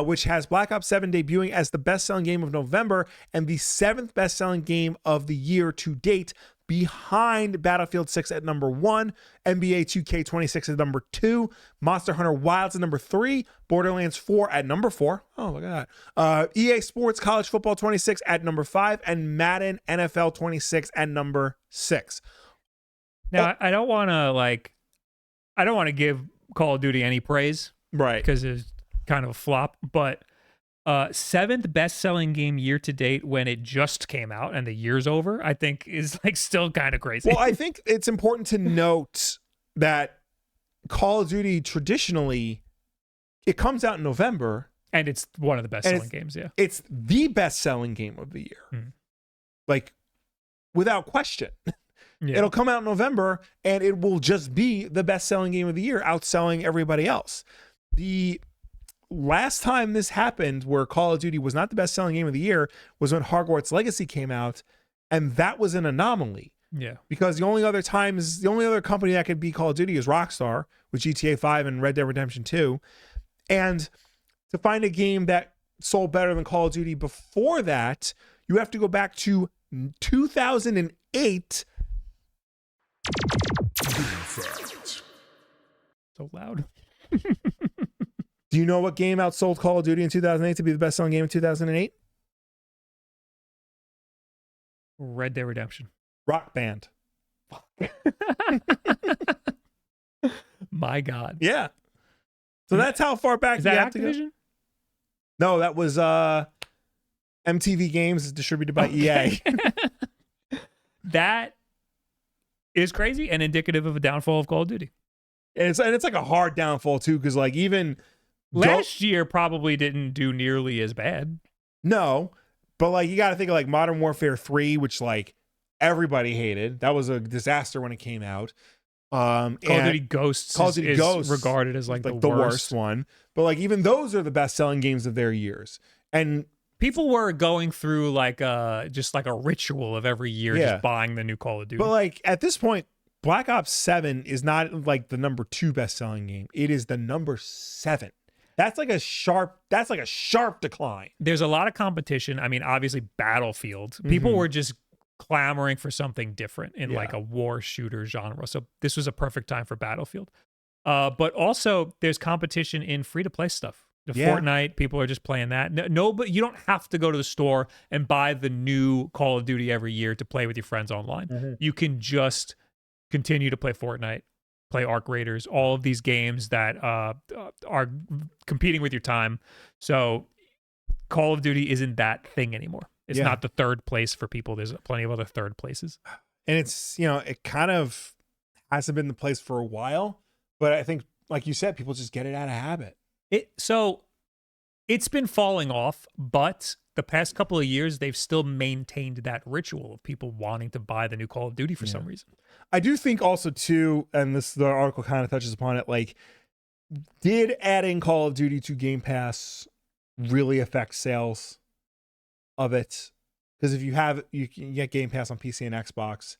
which has Black Ops 7 debuting as the best-selling game of November and the 7th best-selling game of the year to date, behind Battlefield 6 at number 1, NBA 2K26 at number 2, Monster Hunter Wilds at number 3, Borderlands 4 at number 4. Oh, look at that. EA Sports College Football 26 at number 5, and Madden NFL 26 at number 6. Now, I don't want to give Call of Duty any praise, right? Because it's kind of a flop, but 7th best-selling game year to date when it just came out and the year's over, I think is like still kind of crazy. Well, I think it's important to note that Call of Duty traditionally, it comes out in November. And it's one of the best-selling games, yeah. It's the best-selling game of the year. Like, without question. Yeah. It'll come out in November, and it will just be the best-selling game of the year, outselling everybody else. The last time this happened where Call of Duty was not the best-selling game of the year was when Hogwarts Legacy came out, and that was an anomaly. Yeah. Because the only other company that could beat Call of Duty is Rockstar with GTA 5 and Red Dead Redemption 2. And to find a game that sold better than Call of Duty before that, you have to go back to 2008. So loud. Do you know what game outsold Call of Duty in 2008 to be the best-selling game in 2008? Red Dead Redemption. Rock Band. My God. Yeah. So that's how far back Is you that have to go. Activision? No, that was MTV Games, distributed by EA. That is crazy and indicative of a downfall of Call of Duty. And it's like a hard downfall too, because like even last year probably didn't do nearly as bad. No, but like you got to think of like Modern Warfare 3, which like everybody hated. That was a disaster when it came out. Call of Duty Ghosts is regarded as like the worst one. But like even those are the best selling games of their years. And people were going through like just like a ritual of every year just buying the new Call of Duty. But like at this point, Black Ops 7 is not like the number 2 best selling game. It is the number 7. That's like a sharp decline. There's a lot of competition. I mean, obviously Battlefield. People were just clamoring for something different in like a war shooter genre. So this was a perfect time for Battlefield. But also there's competition in free-to-play stuff. Fortnite, people are just playing that. No, but you don't have to go to the store and buy the new Call of Duty every year to play with your friends online. You can just continue to play Fortnite, play Arc Raiders, all of these games that are competing with your time. So Call of Duty isn't that thing anymore. It's not the third place for people. There's plenty of other third places. And it's, it kind of hasn't been the place for a while, but I think, like you said, people just get it out of habit. So it's been falling off, but the past couple of years, they've still maintained that ritual of people wanting to buy the new Call of Duty for some reason. I do think also too, and the article kind of touches upon it, like, did adding Call of Duty to Game Pass really affect sales of it? Because if you can get Game Pass on PC and Xbox,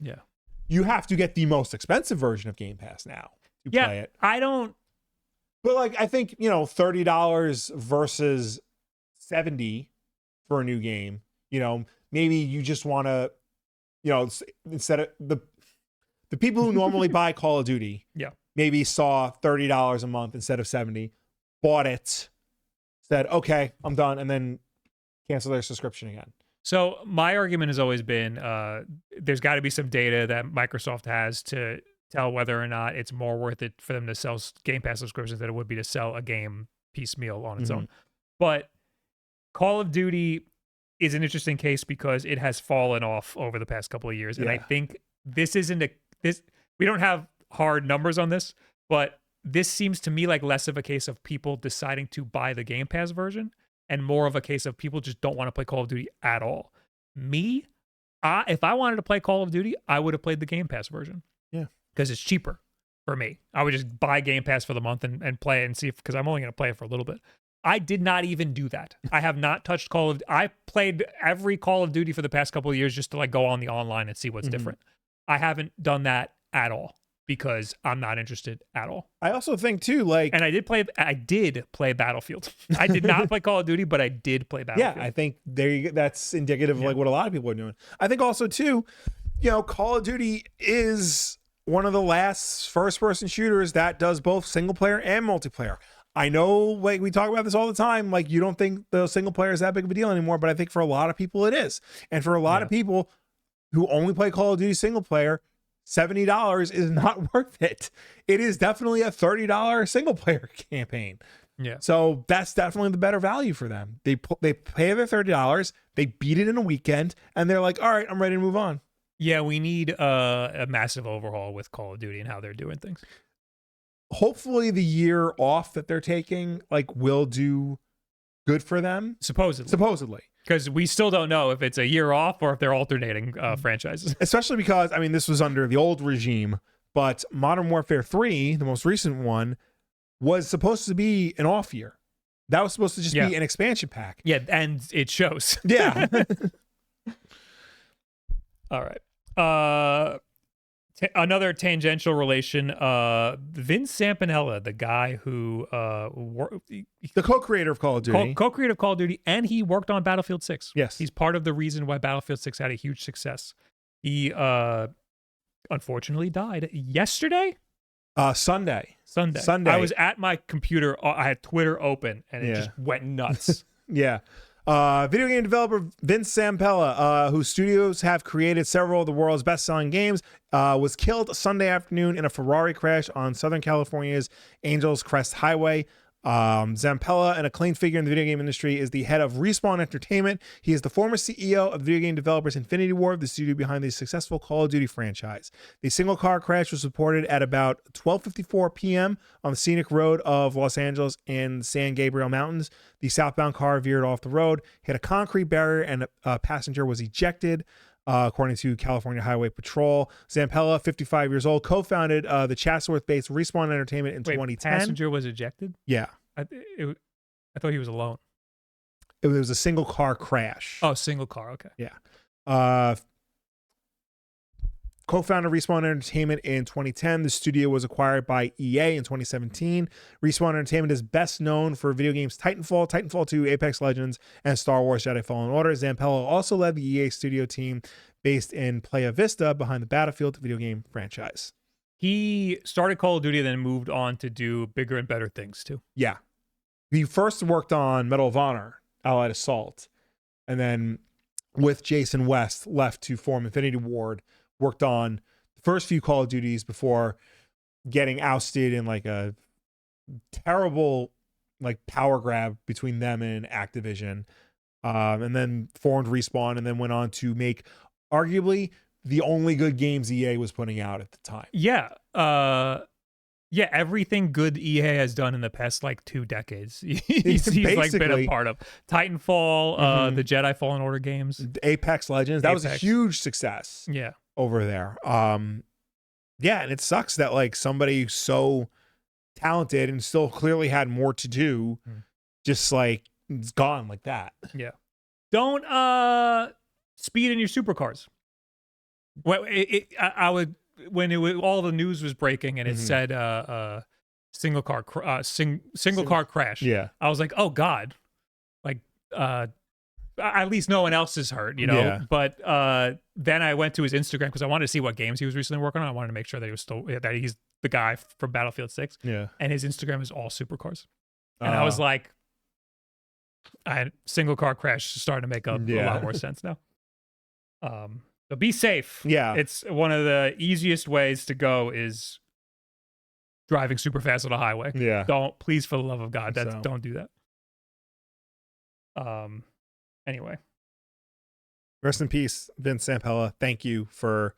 you have to get the most expensive version of Game Pass now to play it. But like, I think, $30 versus $70 for a new game, maybe you just want to, instead of the people who normally buy Call of Duty, maybe saw $30 a month instead of $70, bought it, said, okay, I'm done, and then cancel their subscription again. So my argument has always been there's got to be some data that Microsoft has to tell whether or not it's more worth it for them to sell Game Pass subscriptions than it would be to sell a game piecemeal on its own. But Call of Duty is an interesting case because it has fallen off over the past couple of years. And I think this isn't we don't have hard numbers on this, but this seems to me like less of a case of people deciding to buy the Game Pass version and more of a case of people just don't want to play Call of Duty at all. Me, if I wanted to play Call of Duty, I would have played the Game Pass version. Yeah. Because it's cheaper for me. I would just buy Game Pass for the month and play it and see because I'm only going to play it for a little bit. I did not even do that. I have not touched Call of Duty. I played every Call of Duty for the past couple of years just to like go on the online and see what's different. I haven't done that at all because I'm not interested at all. I also think too, like, and I did play Battlefield. I did not play Call of Duty, but I did play Battlefield. Yeah, I think that's indicative of like what a lot of people are doing. I think also too, Call of Duty is one of the last first-person shooters that does both single player and multiplayer. I know, like, we talk about this all the time, like, you don't think the single player is that big of a deal anymore, but I think for a lot of people it is. And for a lot of people who only play Call of Duty single player, $70 is not worth it. It is definitely a $30 single player campaign. Yeah. So that's definitely the better value for them. They pay their $30, they beat it in a weekend, and they're like, all right, I'm ready to move on. Yeah, we need a massive overhaul with Call of Duty and how they're doing things. Hopefully the year off that they're taking will do good for them. Supposedly. Because we still don't know if it's a year off or if they're alternating franchises. Especially because, this was under the old regime, but Modern Warfare 3, the most recent one, was supposed to be an off year. That was supposed to just be an expansion pack. Yeah, and it shows. Yeah. All right. Another tangential relation. Vince Sampanella, the guy who the co-creator of Call of Duty, co-creator of Call of Duty, and he worked on Battlefield 6. Yes, he's part of the reason why Battlefield 6 had a huge success. He unfortunately died yesterday. Sunday. I was at my computer. I had Twitter open, and it just went nuts. Yeah. Video game developer Vince Zampella, whose studios have created several of the world's best-selling games, was killed Sunday afternoon in a Ferrari crash on Southern California's Angels Crest Highway. Zampella, an acclaimed figure in the video game industry, is the head of Respawn Entertainment. He is the former CEO of the video game developers Infinity Ward, the studio behind the successful Call of Duty franchise. The single car crash was reported at about 12:54 p.m. on the scenic road of Los Angeles and San Gabriel Mountains. The southbound car veered off the road, hit a concrete barrier, and a passenger was ejected. According to California Highway Patrol. Zampella, 55 years old, co-founded the Chatsworth-based Respawn Entertainment in 2010. Passenger was ejected? Yeah. I thought he was alone. It was a single car crash. Oh, single car. Okay. Yeah. Co-founded Respawn Entertainment in 2010. The studio was acquired by EA in 2017. Respawn Entertainment is best known for video games Titanfall, Titanfall 2, Apex Legends, and Star Wars Jedi Fallen Order. Zampella also led the EA studio team based in Playa Vista behind the Battlefield video game franchise. He started Call of Duty and then moved on to do bigger and better things too. Yeah. He first worked on Medal of Honor, Allied Assault, and then with Jason West left to form Infinity Ward, worked on the first few Call of Duties before getting ousted in like a terrible like power grab between them and Activision, and then formed Respawn, and then went on to make arguably the only good games EA was putting out at the time. Yeah. Yeah, everything good EA has done in the past like 2 decades. he's like been a part of Titanfall, the Jedi Fallen Order games, Apex Legends. That was a huge success. Yeah. Over there. Yeah, and it sucks that like somebody so talented and still clearly had more to do, just like it's gone like that. Yeah. Don't speed in your supercars. Well, I would when all the news was breaking and it said single car crash. Yeah. I was like, oh God, like at least no one else is hurt, you know. Yeah. But then I went to his Instagram because I wanted to see what games he was recently working on. I wanted to make sure that he's the guy from Battlefield 6. Yeah. And his Instagram is all supercars. And I was like, single car crash starting to make a lot more sense now. So be safe. Yeah. It's one of the easiest ways to go is driving super fast on a highway. Yeah. Please, for the love of God, don't do that. Anyway. Rest in peace, Vince Zampella. Thank you for,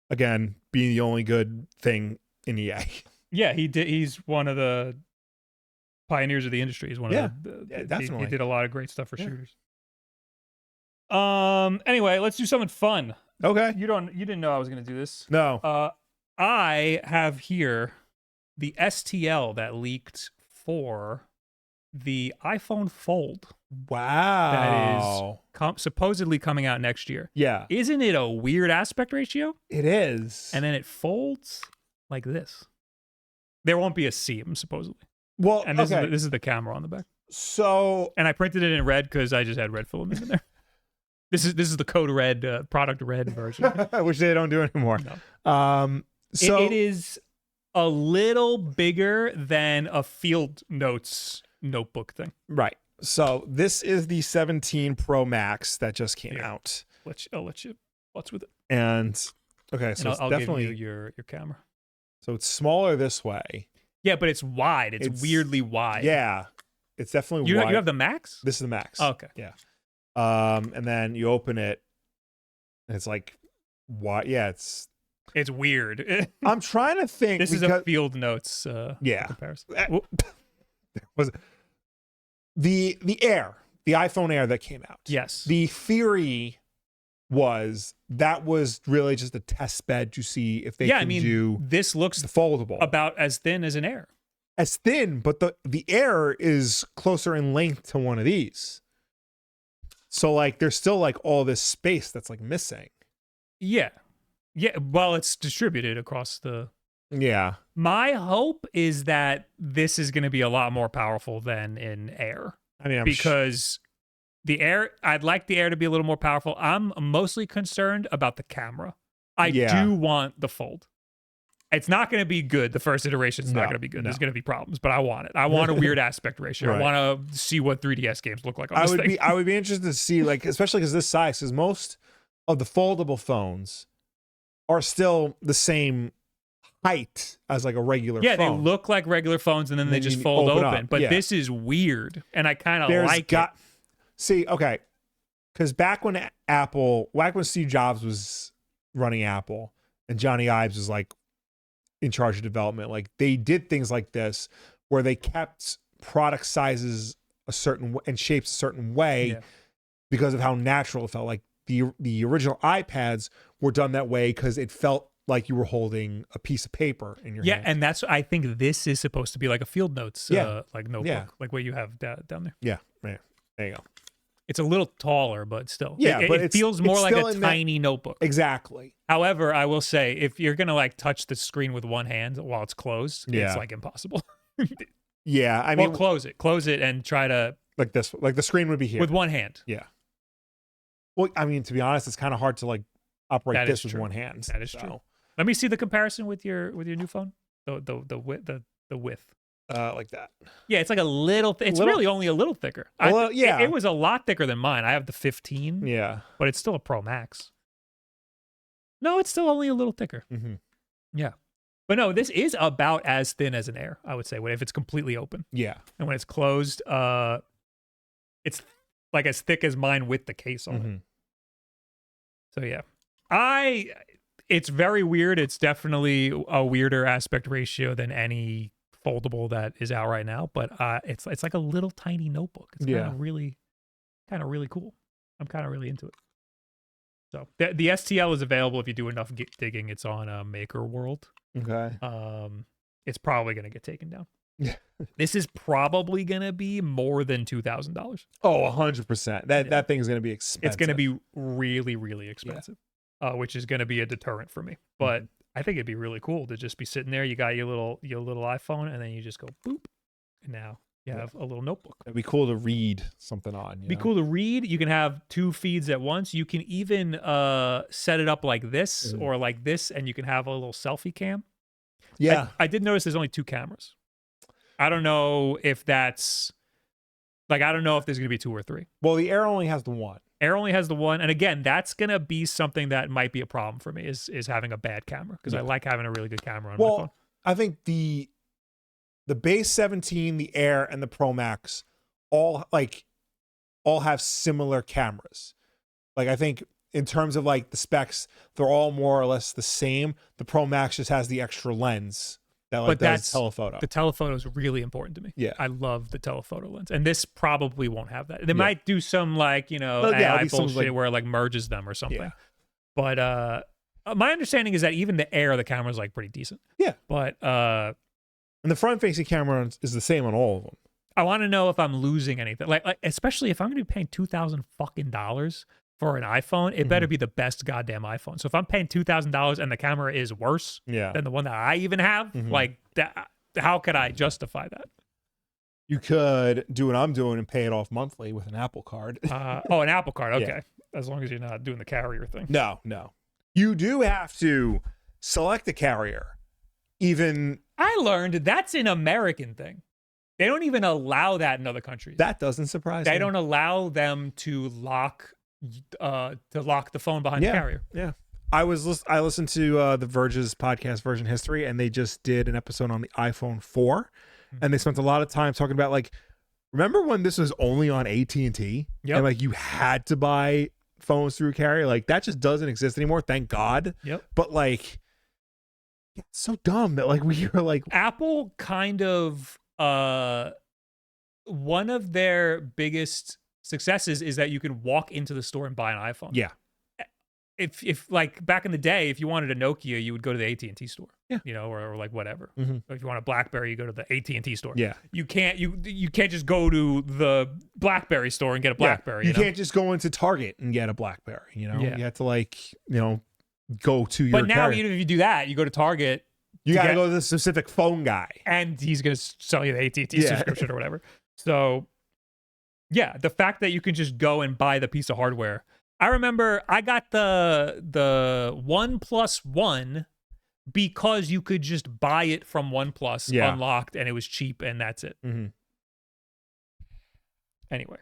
again, being the only good thing in EA. Yeah, he did. He's one of the pioneers of the industry. He's one of the definitely. He did a lot of great stuff for shooters. Anyway, let's do something fun. Okay. You didn't know I was going to do this. No. I have here the STL that leaked for the iPhone Fold. Wow. That is supposedly coming out next year. Yeah. Isn't it a weird aspect ratio? It is. And then it folds like this. There won't be a seam, supposedly. Well, and this is the camera on the back. So, and I printed it in red because I just had red filament in there. This is the code red, product red version, which they don't do anymore. No. So it is a little bigger than a Field Notes notebook thing. Right. So this is the 17 Pro Max that just came out. I'll let you what's with it. And okay, so I'll definitely give you your camera. So it's smaller this way. Yeah, but it's wide. It's weirdly wide. Yeah, it's definitely wide. You have the Max? This is the Max. Oh, okay. Yeah. And then you open it, and it's like, why? Yeah, it's weird. I'm trying to think. This is a Field Notes comparison. Was the Air, the iPhone Air that came out? Yes. The theory was that was really just a test bed to see if they can do. This looks the foldable about as thin as an Air. As thin, but the Air is closer in length to one of these. So like there's still like all this space that's like missing. Yeah. Yeah, well, it's distributed across the... Yeah. My hope is that this is going to be a lot more powerful than in Air. I mean, because the Air, I'd like the Air to be a little more powerful. I'm mostly concerned about the camera. I do want the Fold. It's not going to be good. The first iteration is not going to be good. There's going to be problems, but I want it. I want a weird aspect ratio. Right. I want to see what 3DS games look like on this thing. I would be interested to see, like, especially because this size, because most of the foldable phones are still the same height as like a regular phone. Yeah, they look like regular phones and then they just fold open. But this is weird, and I kind of like it. See, okay, because back when Steve Jobs was running Apple and Johnny Ives was like in charge of development, like they did things like this where they kept product sizes a certain and shapes a certain way because of how natural it felt. Like the original iPads were done that way because it felt like you were holding a piece of paper in your hand. And that's, I think this is supposed to be like a field notes like notebook, like what you have down there. Yeah, there you go. It's a little taller, but still. Yeah, but it feels more like a tiny notebook. Exactly. However, I will say, if you're going to like touch the screen with one hand while it's closed, it's like impossible. Yeah, I mean... Well, close it and try to... Like this, like the screen would be here. With one hand. Yeah. Well, I mean, to be honest, it's kind of hard to like operate this with one hand. That is true. Let me see the comparison with your new phone. The width. Like that. Yeah, it's like a little. It's really only a little thicker. It was a lot thicker than mine. I have the 15. Yeah, but it's still a Pro Max. No, it's still only a little thicker. Mm-hmm. Yeah, but no, this is about as thin as an Air. I would say, if it's completely open. Yeah, and when it's closed, it's like as thick as mine with the case on it. So yeah, it's very weird. It's definitely a weirder aspect ratio than any foldable that is out right now, but it's like a little tiny notebook. It's kind of really cool. I'm kind of really into it. So the STL is available if you do enough digging. It's on Maker World. Okay. It's probably gonna get taken down. This is probably gonna be more than $2,000. Oh, 100%. That thing's gonna be expensive. It's gonna be really, really expensive, which is gonna be a deterrent for me. But I think it'd be really cool to just be sitting there. You got your little iPhone, and then you just go boop, and now you have a little notebook. It'd be cool to read something on. Be cool to read. You can have 2 feeds at once. You can even set it up like this or like this, and you can have a little selfie cam. Yeah, I did notice there's only 2 cameras. I don't know if that's like, I don't know if there's gonna be 2 or 3. Well, the Air only has the 1. Air only has the 1, and again, that's gonna be something that might be a problem for me is having a bad camera, because I like having a really good camera on my phone. I think the base 17, the Air, and the Pro Max all have similar cameras. Like, I think in terms of like the specs, they're all more or less the same. The Pro Max just has the extra lens that does telephoto. The telephoto is really important to me. Yeah, I love the telephoto lens, and this probably won't have that. They might do some like AI bullshit where it like merges them or something. Yeah. But my understanding is that even the Air, the camera is like pretty decent. Yeah, but and the front-facing camera is the same on all of them. I want to know if I'm losing anything, like especially if I'm going to be paying $2,000 for an iPhone, it better be the best goddamn iPhone. So if I'm paying $2,000 and the camera is worse than the one that I even have, like that, how could I justify that? You could do what I'm doing and pay it off monthly with an Apple Card. An Apple Card. Okay. As long as you're not doing the carrier thing. No. You do have to select a carrier. Even I learned that's an American thing. They don't even allow that in other countries. That doesn't surprise me. They don't allow them to lock the phone behind the carrier. Yeah. I listened to the Verge's podcast Version History, and they just did an episode on the iPhone 4, and they spent a lot of time talking about, like, remember when this was only on AT&T? And like you had to buy phones through a carrier? Like, that just doesn't exist anymore, thank God. But like, it's so dumb that like we were like, Apple kind of one of their biggest successes is that you can walk into the store and buy an iPhone. Yeah. If like back in the day, if you wanted a Nokia, you would go to the AT&T store. Yeah. Or like whatever. Or if you want a BlackBerry, you go to the AT&T store. Yeah. You can't just go to the BlackBerry store and get a BlackBerry. You can't just go into Target and get a BlackBerry. You have to go to your But now, carrier. even if you do that, you go to Target. You got to go to the specific phone guy. And he's going to sell you the AT&T subscription or whatever. So, yeah, the fact that you can just go and buy the piece of hardware. I remember I got the 1+1 because you could just buy it from OnePlus unlocked, and it was cheap, and that's it. Anyway.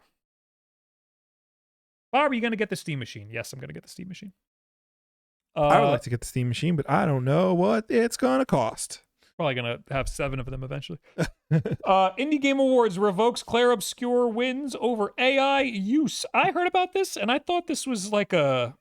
Bob, are you going to get the Steam Machine? Yes, I'm going to get the Steam Machine. I would like to get the Steam Machine, but I don't know what it's going to cost. Probably going to have 7 of them eventually. Indie Game Awards revokes Clair Obscur wins over AI use. I heard about this, and I thought this was like a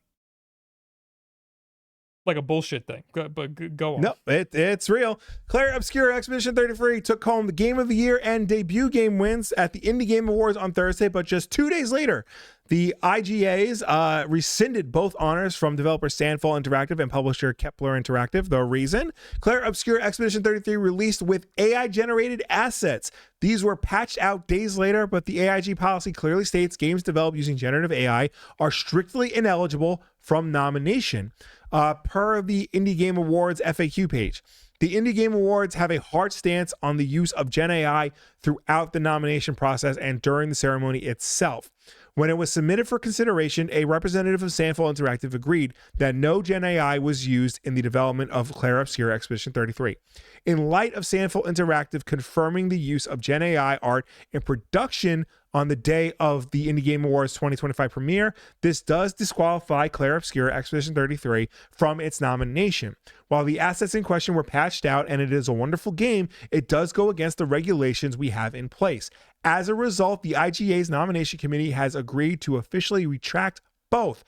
bullshit thing. But go on. No, it's real. Clair Obscur Expedition 33 took home the Game of the Year and debut game wins at the Indie Game Awards on Thursday, but just 2 days later, the IGAs rescinded both honors from developer Sandfall Interactive and publisher Kepler Interactive. The reason? Clair Obscur Expedition 33 released with AI-generated assets. These were patched out days later, but the AIG policy clearly states games developed using generative AI are strictly ineligible from nomination. Per the Indie Game Awards FAQ page. The Indie Game Awards have a hard stance on the use of Gen AI throughout the nomination process and during the ceremony itself. When it was submitted for consideration, a representative of Sandfall Interactive agreed that no Gen AI was used in the development of Clair Obscur Expedition 33. In light of Sandfall Interactive confirming the use of Gen AI art in production on the day of the Indie Game Awards 2025 premiere, this does disqualify Clair Obscur Expedition 33 from its nomination. While the assets in question were patched out and it is a wonderful game, it does go against the regulations we have in place. As a result, the IGA's nomination committee has agreed to officially retract both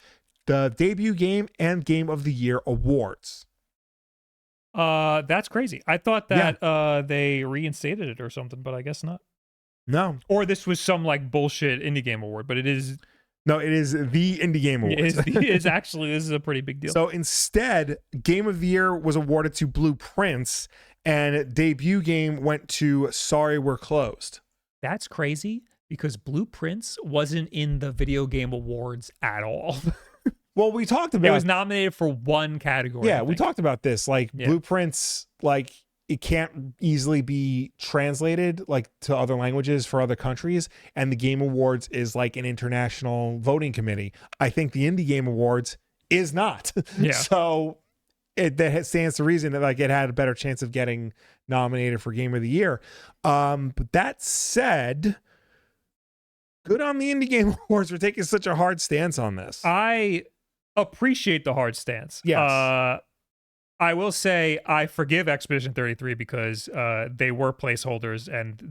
the debut game and Game of the Year awards. That's crazy. I thought that they reinstated it or something, but I guess not. No. Or this was some like bullshit indie game award, but it is. No, it is the Indie Game Awards. It's actually, this is a pretty big deal. So instead, Game of the Year was awarded to Blueprints, and debut game went to Sorry We're Closed. That's crazy because Blueprints wasn't in the video game awards at all. Well, we talked about it was nominated for one category. Yeah, we talked about this. Like Blueprints, like it can't easily be translated like to other languages for other countries, and the Game Awards is like an international voting committee. I think the Indie Game Awards is not. Yeah. So that stands to reason that like it had a better chance of getting nominated for Game of the Year. But that said, good on the Indie Game Awards for taking such a hard stance on this. I appreciate the hard stance. Yes. I will say I forgive Expedition 33 because they were placeholders and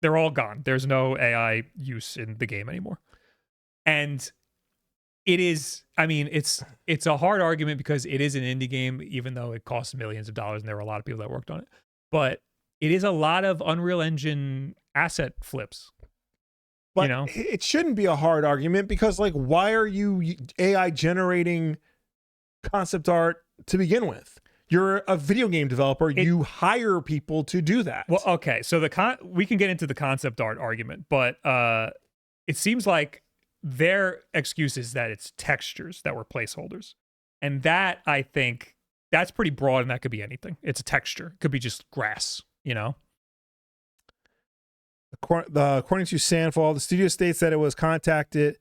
they're all gone. There's no AI use in the game anymore. And it is, I mean, it's a hard argument because it is an indie game, even though it costs millions of dollars and there were a lot of people that worked on it. But it is a lot of Unreal Engine asset flips. But you know, it shouldn't be a hard argument because, like, why are you AI generating concept art to begin with? You're a video game developer. You hire people to do that. Well, okay, so we can get into the concept art argument, but it seems like their excuse is that it's textures that were placeholders, and that I think that's pretty broad, and that could be anything. It's a texture. It could be just grass. You know. According to Sandfall, the studio states that it was contacted.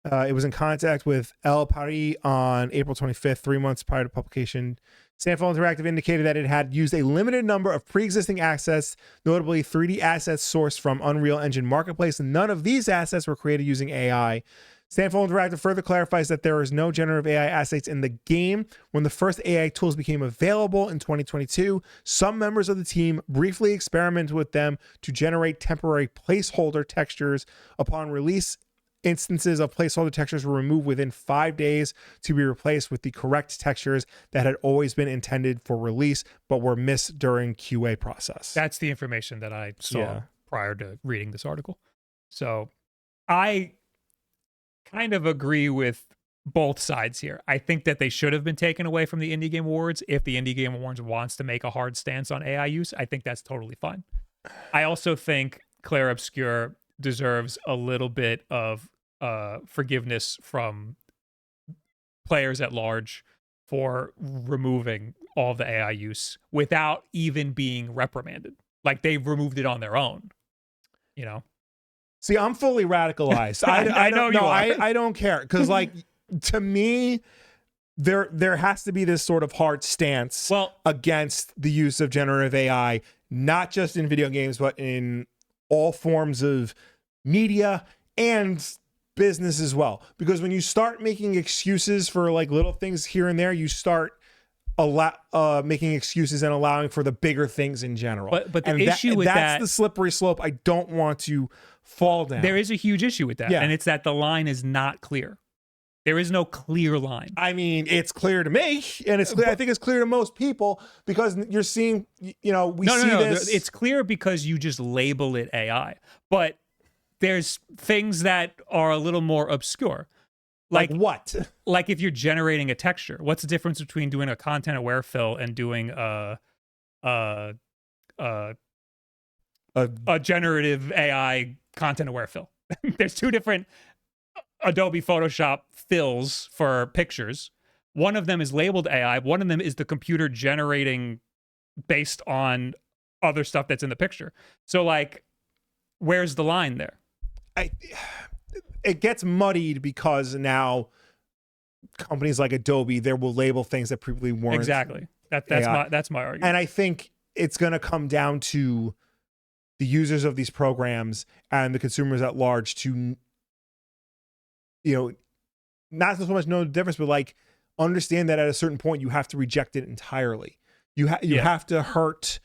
It was in contact with El Paris on April 25th, 3 months prior to publication. Sandfall Interactive indicated that it had used a limited number of pre-existing assets, notably 3D assets sourced from Unreal Engine Marketplace. None of these assets were created using AI. Sandfall Interactive further clarifies that there is no generative AI assets in the game. When the first AI tools became available in 2022, some members of the team briefly experimented with them to generate temporary placeholder textures. Upon release, instances of placeholder textures were removed within 5 days to be replaced with the correct textures that had always been intended for release but were missed during QA process. That's the information that I saw prior to reading this article. So I kind of agree with both sides here. I think that they should have been taken away from the Indie Game Awards. If the Indie Game Awards wants to make a hard stance on AI use, I think that's totally fine. I also think Clair Obscur deserves a little bit of forgiveness from players at large for removing all the AI use without even being reprimanded. Like they've removed it on their own, you know? See, I'm fully radicalized. I know you are. I don't care. Because like, to me, there has to be this sort of hard stance against the use of generative AI, not just in video games, but in all forms of media and business as well. Because when you start making excuses for like little things here and there, you start making excuses and allowing for the bigger things in general. But the issue with that's the slippery slope I don't want to fall down. There is a huge issue with that, and it's that the line is not clear. There is no clear line. I mean, it's clear to me, and I think it's clear to most people, because you're seeing, you know, we see this. It's clear because you just label it AI, but there's things that are a little more obscure. Like what? Like if you're generating a texture, what's the difference between doing a content-aware fill and doing a generative AI content-aware fill? There's two different Adobe Photoshop fills for pictures. One of them is labeled AI. One of them is the computer generating based on other stuff that's in the picture. So like, where's the line there? It gets muddied because now companies like Adobe, they will label things that previously weren't. Exactly. That's my argument. And I think it's going to come down to the users of these programs and the consumers at large to, you know, not so much know the difference, but like understand that at a certain point you have to reject it entirely. You have to hurt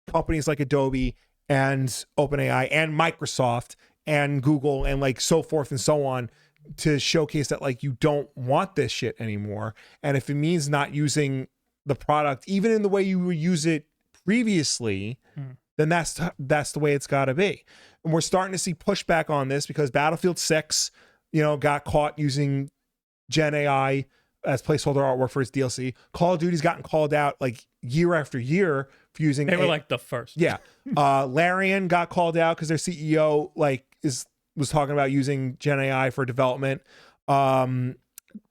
companies like Adobe and OpenAI and Microsoft and Google and like so forth and so on to showcase that like you don't want this shit anymore. And if it means not using the product even in the way you would use it previously, then that's the way it's got to be. And we're starting to see pushback on this because Battlefield 6, you know, got caught using Gen AI as placeholder artwork for its DLC. Call of Duty's gotten called out like year after year for using. They were like the first. Yeah. Larian got called out because their CEO like was talking about using Gen AI for development.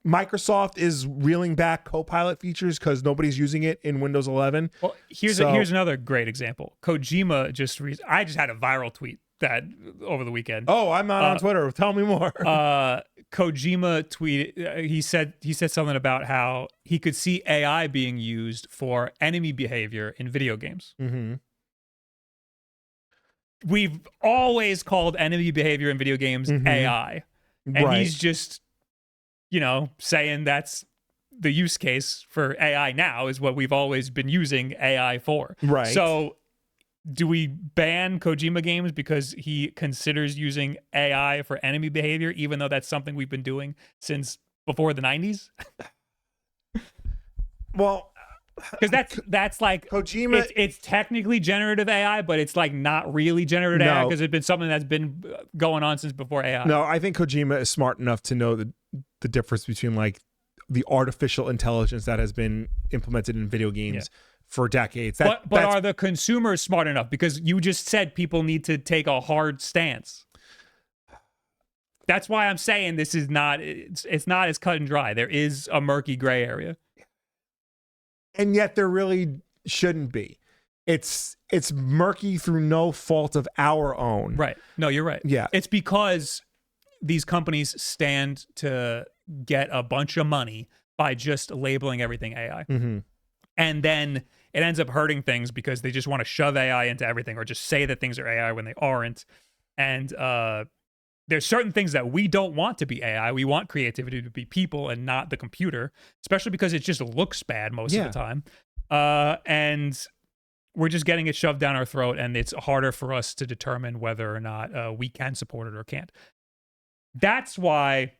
Microsoft is reeling back Copilot features because nobody's using it in Windows 11. Well, here's another great example. Kojima I just had a viral tweet that over the weekend. Oh, I'm not on Twitter. Tell me more. Kojima tweeted. He said something about how he could see AI being used for enemy behavior in video games. Mm-hmm. We've always called enemy behavior in video games AI, and he's just, you know, saying that's the use case for AI now is what we've always been using AI for. Right. So do we ban Kojima games because he considers using AI for enemy behavior, even though that's something we've been doing since before the 90s? Well, because that's like Kojima. It's technically generative AI, but it's like not really generative AI because it's been something that's been going on since before AI. No, I think Kojima is smart enough to know the difference between like the artificial intelligence that has been implemented in video games for decades. But are the consumers smart enough? Because you just said people need to take a hard stance. That's why I'm saying this is not. It's not as cut and dry. There is a murky gray area. And yet there really shouldn't be. It's murky through no fault of our own. Right. No, you're right. Yeah. It's because these companies stand to get a bunch of money by just labeling everything AI. Mm-hmm. And then it ends up hurting things because they just want to shove AI into everything or just say that things are AI when they aren't. And there's certain things that we don't want to be AI. We want creativity to be people and not the computer, especially because it just looks bad most of the time. And we're just getting it shoved down our throat, and it's harder for us to determine whether or not we can support it or can't. That's why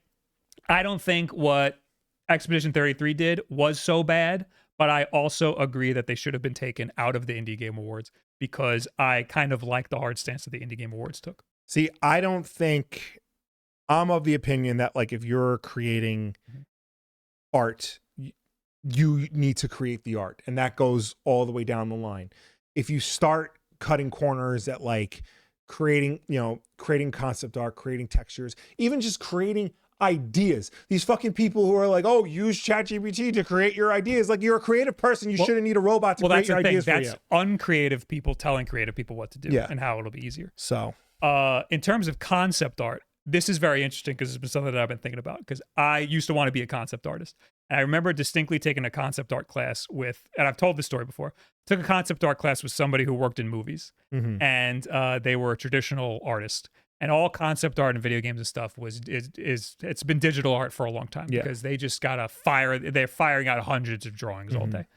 I don't think what Expedition 33 did was so bad, but I also agree that they should have been taken out of the Indie Game Awards because I kind of like the hard stance that the Indie Game Awards took. See, I don't think I'm of the opinion that like if you're creating art, you need to create the art, and that goes all the way down the line. If you start cutting corners at like creating concept art, creating textures, even just creating ideas. These fucking people who are like, oh, use ChatGPT to create your ideas. Like, you're a creative person. You shouldn't need a robot to create your ideas for you. That's uncreative people telling creative people what to do and how it'll be easier. So, in terms of concept art, this is very interesting because it's been something that I've been thinking about because I used to want to be a concept artist. And I remember distinctly taking a concept art class with, and I've told this story before, took a concept art class with somebody who worked in movies and they were a traditional artist. And all concept art and video games and stuff it's been digital art for a long time because they just gotta they're firing out hundreds of drawings all day.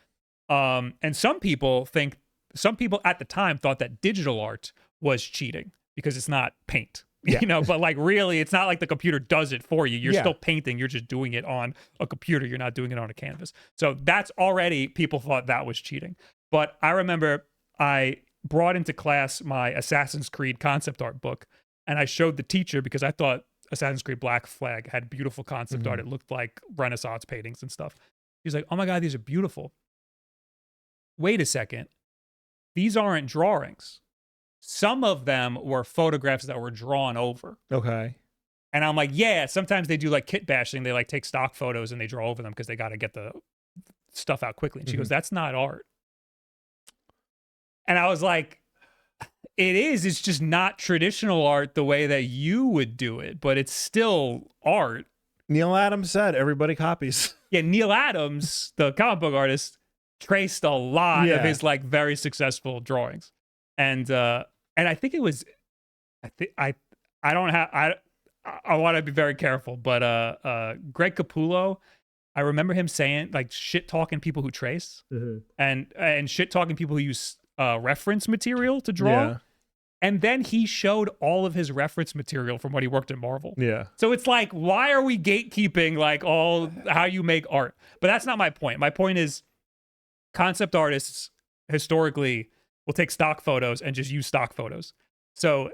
And some people at the time thought that digital art was cheating because it's not paint. You know, but like really, it's not like the computer does it for you. You're still painting. You're just doing it on a computer. You're not doing it on a canvas. So that's already, people thought that was cheating. But I remember I brought into class my Assassin's Creed concept art book, and I showed the teacher because I thought Assassin's Creed Black Flag had beautiful concept art. It looked like Renaissance paintings and stuff. He's like, oh my God, these are beautiful. Wait a second. These aren't drawings. Some of them were photographs that were drawn over. Okay. And I'm like, yeah, sometimes they do like kit bashing. They like take stock photos and they draw over them because they got to get the stuff out quickly. And she goes, that's not art. And I was like, it is. It's just not traditional art the way that you would do it, but it's still art. Neil Adams said everybody copies. Yeah, Neil Adams, the comic book artist, traced a lot of his like very successful drawings. And I think it was, I want to be very careful, but Greg Capullo, I remember him saying like shit talking people who trace and shit talking people who use reference material to draw. Yeah. And then he showed all of his reference material from when he worked at Marvel. Yeah. So it's like, why are we gatekeeping like all how you make art? But that's not my point. My point is concept artists historically will take stock photos and just use stock photos. So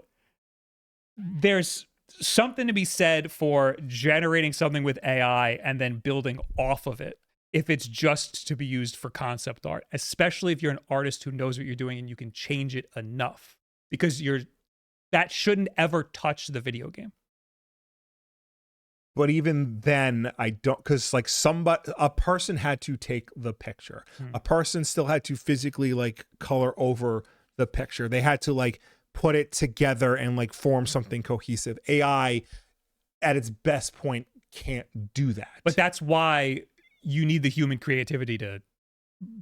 there's something to be said for generating something with AI and then building off of it if it's just to be used for concept art, especially if you're an artist who knows what you're doing and you can change it enough, because that shouldn't ever touch the video game. But even then, I don't, because like a person had to take the picture. A person still had to physically like color over the picture. They had to like put it together and like form something cohesive. AI at its best point can't do that. But that's why you need the human creativity to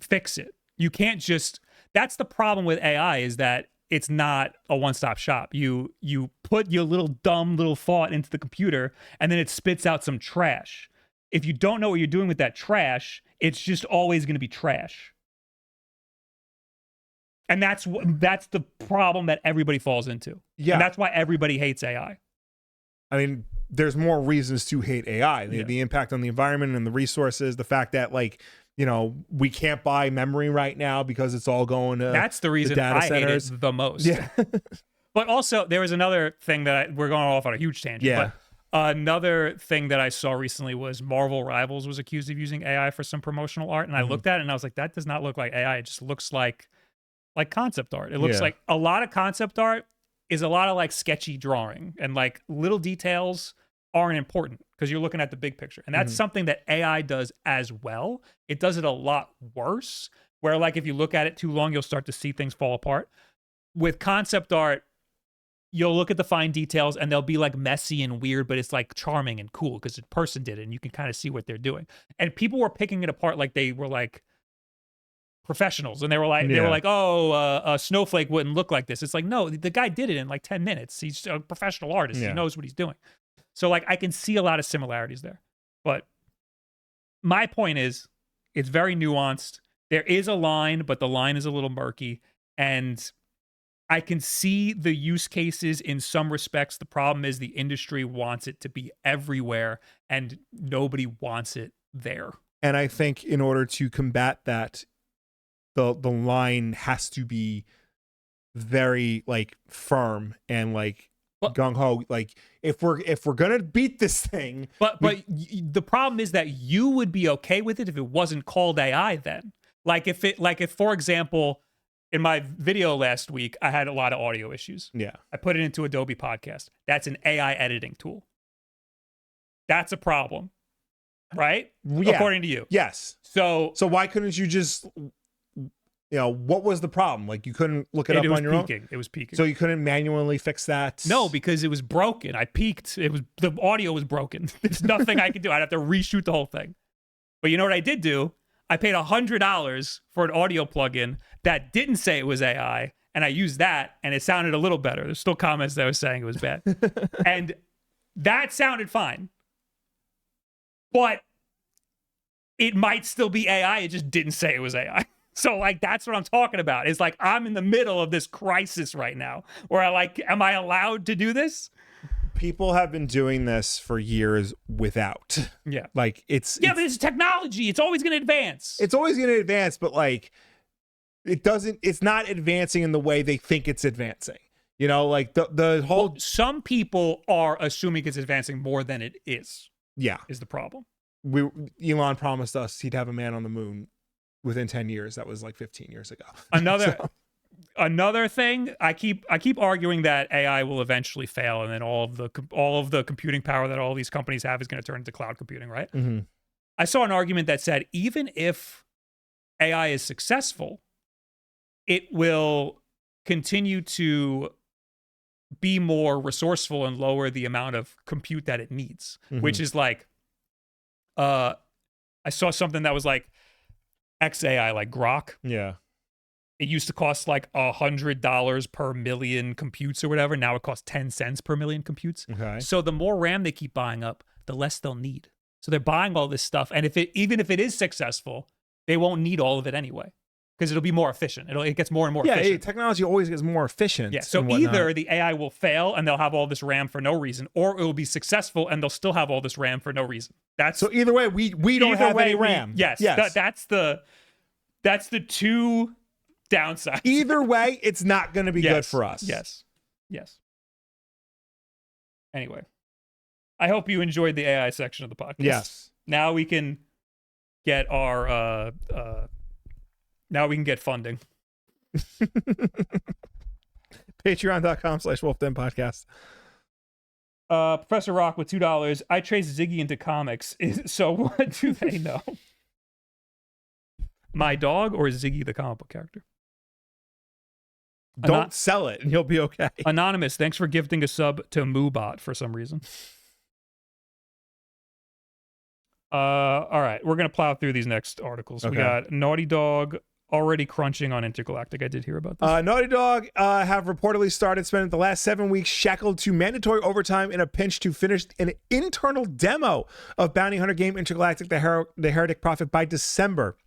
fix it. You can't just, that's the problem with AI, is that it's not a one-stop shop. You put your little dumb little thought into the computer and then it spits out some trash. If you don't know what you're doing with that trash, it's just always going to be trash. And that's the problem that everybody falls into. Yeah. And that's why everybody hates AI. I mean, there's more reasons to hate AI. The impact on the environment and the resources, the fact that like, you know, we can't buy memory right now because it's all going to that's the reason data I centers. hate it the most. Yeah. But also there was another thing that we're going off on a huge tangent. Yeah. But another thing that I saw recently was Marvel Rivals was accused of using AI for some promotional art. And I looked at it and I was like, that does not look like AI. It just looks like concept art. It looks like a lot of concept art is a lot of like sketchy drawing and like little details aren't important because you're looking at the big picture. And that's something that AI does as well. It does it a lot worse, where like if you look at it too long, you'll start to see things fall apart. With concept art, you'll look at the fine details and they'll be like messy and weird, but it's like charming and cool because a person did it and you can kind of see what they're doing. And people were picking it apart like they were like professionals, and they were like, oh, a snowflake wouldn't look like this. It's like, no, the guy did it in like 10 minutes. He's a professional artist. He knows what he's doing. So like I can see a lot of similarities there. But my point is, it's very nuanced. There is a line, but the line is a little murky. And I can see the use cases in some respects. The problem is the industry wants it to be everywhere and nobody wants it there. And I think in order to combat that, the line has to be very like firm and like gung-ho. Like if we're gonna beat this thing, but the problem is that you would be okay with it if it wasn't called AI. Then if for example, in my video last week I had a lot of audio issues. I put it into Adobe Podcast. That's an AI editing tool. That's a problem, right? Yeah. According to you. Yes. So why couldn't you just, what was the problem? Like, you couldn't look it up on your own? It was peaking. So you couldn't manually fix that? No, because it was broken. I peaked. The audio was broken. There's nothing I could do. I'd have to reshoot the whole thing. But you know what I did do? I paid $100 for an audio plugin that didn't say it was AI, and I used that, and it sounded a little better. There's still comments that were saying it was bad. And that sounded fine. But it might still be AI. It just didn't say it was AI. So, like, that's what I'm talking about. It's like, I'm in the middle of this crisis right now where am I allowed to do this? People have been doing this for years without. Yeah. Like, but it's technology. It's always going to advance. It's always going to advance, but like, it's not advancing in the way they think it's advancing. Like the whole. Well, some people are assuming it's advancing more than it is. Yeah. Is the problem. Elon promised us he'd have a man on the moon within 10 years. That was like 15 years ago. Another thing, I keep arguing that AI will eventually fail, and then all of the computing power that all these companies have is going to turn into cloud computing, right? Mm-hmm. I saw an argument that said even if AI is successful, it will continue to be more resourceful and lower the amount of compute that it needs, which is like, I saw something that was like XAI, like Grok. Yeah. It used to cost like $100 per million computes or whatever. Now it costs 10 cents per million computes. Okay. So the more RAM they keep buying up, the less they'll need. So they're buying all this stuff. And even if it is successful, they won't need all of it anyway, because it'll be more efficient. It gets more and more efficient. Yeah, technology always gets more efficient. Yeah, so either the AI will fail and they'll have all this RAM for no reason, or it will be successful and they'll still have all this RAM for no reason. So either way, we don't have any RAM. Yes. That's the two downsides. Either way, it's not going to be good for us. Yes. Anyway, I hope you enjoyed the AI section of the podcast. Yes. Now we can get our funding. Patreon.com/Wulff Den podcast. Professor Rock with $2. I traced Ziggy into comics. So what do they know? My dog or Ziggy the comic book character? Don't sell it and you'll be okay. Anonymous, thanks for gifting a sub to Moobot for some reason. All right, we're going to plow through these next articles. Okay. We got Naughty Dog already crunching on Intergalactic. I did hear about this. Naughty Dog have reportedly started spending the last 7 weeks shackled to mandatory overtime in a pinch to finish an internal demo of bounty hunter game Intergalactic, the Heretic Prophet by December.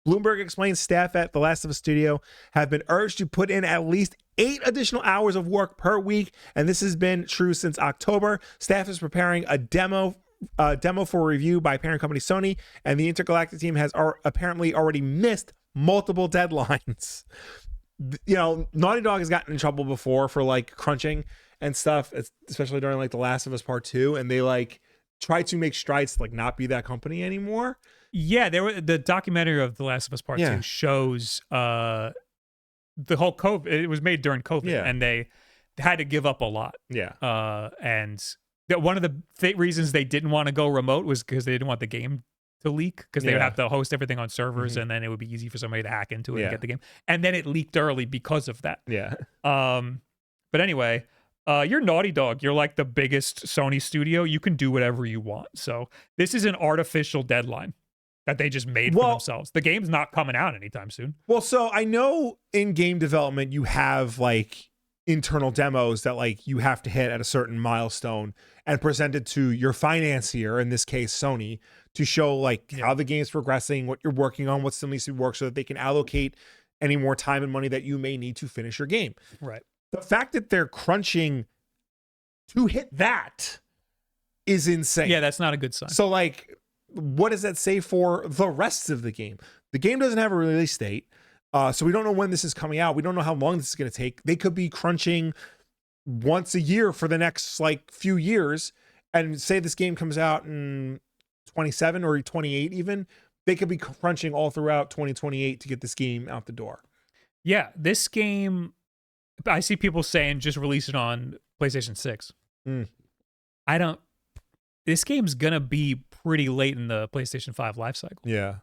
Bloomberg explains staff at The Last of Us studio have been urged to put in at least 8 additional hours of work per week, and this has been true since October. Staff is preparing a demo for review by parent company Sony, and the Intergalactic team has apparently already missed multiple deadlines. Naughty Dog has gotten in trouble before for like crunching and stuff, especially during like The Last of Us Part 2, and they like try to make strides to like not be that company anymore. Yeah, the documentary of The Last of Us Part 2 shows the whole COVID. It was made during COVID, and they had to give up a lot. Yeah, and one of the reasons they didn't want to go remote was because they didn't want the game to leak, because they would have to host everything on servers, and then it would be easy for somebody to hack into it and get the game. And then it leaked early because of that. Yeah. But anyway, you're Naughty Dog. You're like the biggest Sony studio. You can do whatever you want. So this is an artificial deadline that they just made for themselves. The game's not coming out anytime soon. Well, so I know in game development you have like internal demos that like you have to hit at a certain milestone and present it to your financier, in this case Sony, to show like how the game's progressing, what you're working on, what still needs to be worked, so that they can allocate any more time and money that you may need to finish your game. Right. The fact that they're crunching to hit that is insane. Yeah, that's not a good sign. So like, what does that say for the rest of the game? The game doesn't have a release date, so we don't know when this is coming out. We don't know how long this is going to take. They could be crunching once a year for the next like few years, and say this game comes out in 27 or 28 even. They could be crunching all throughout 2028 to get this game out the door. Yeah, this game, I see people saying just release it on PlayStation 6. I don't this game's gonna be pretty late in the PlayStation 5 life cycle. Yeah.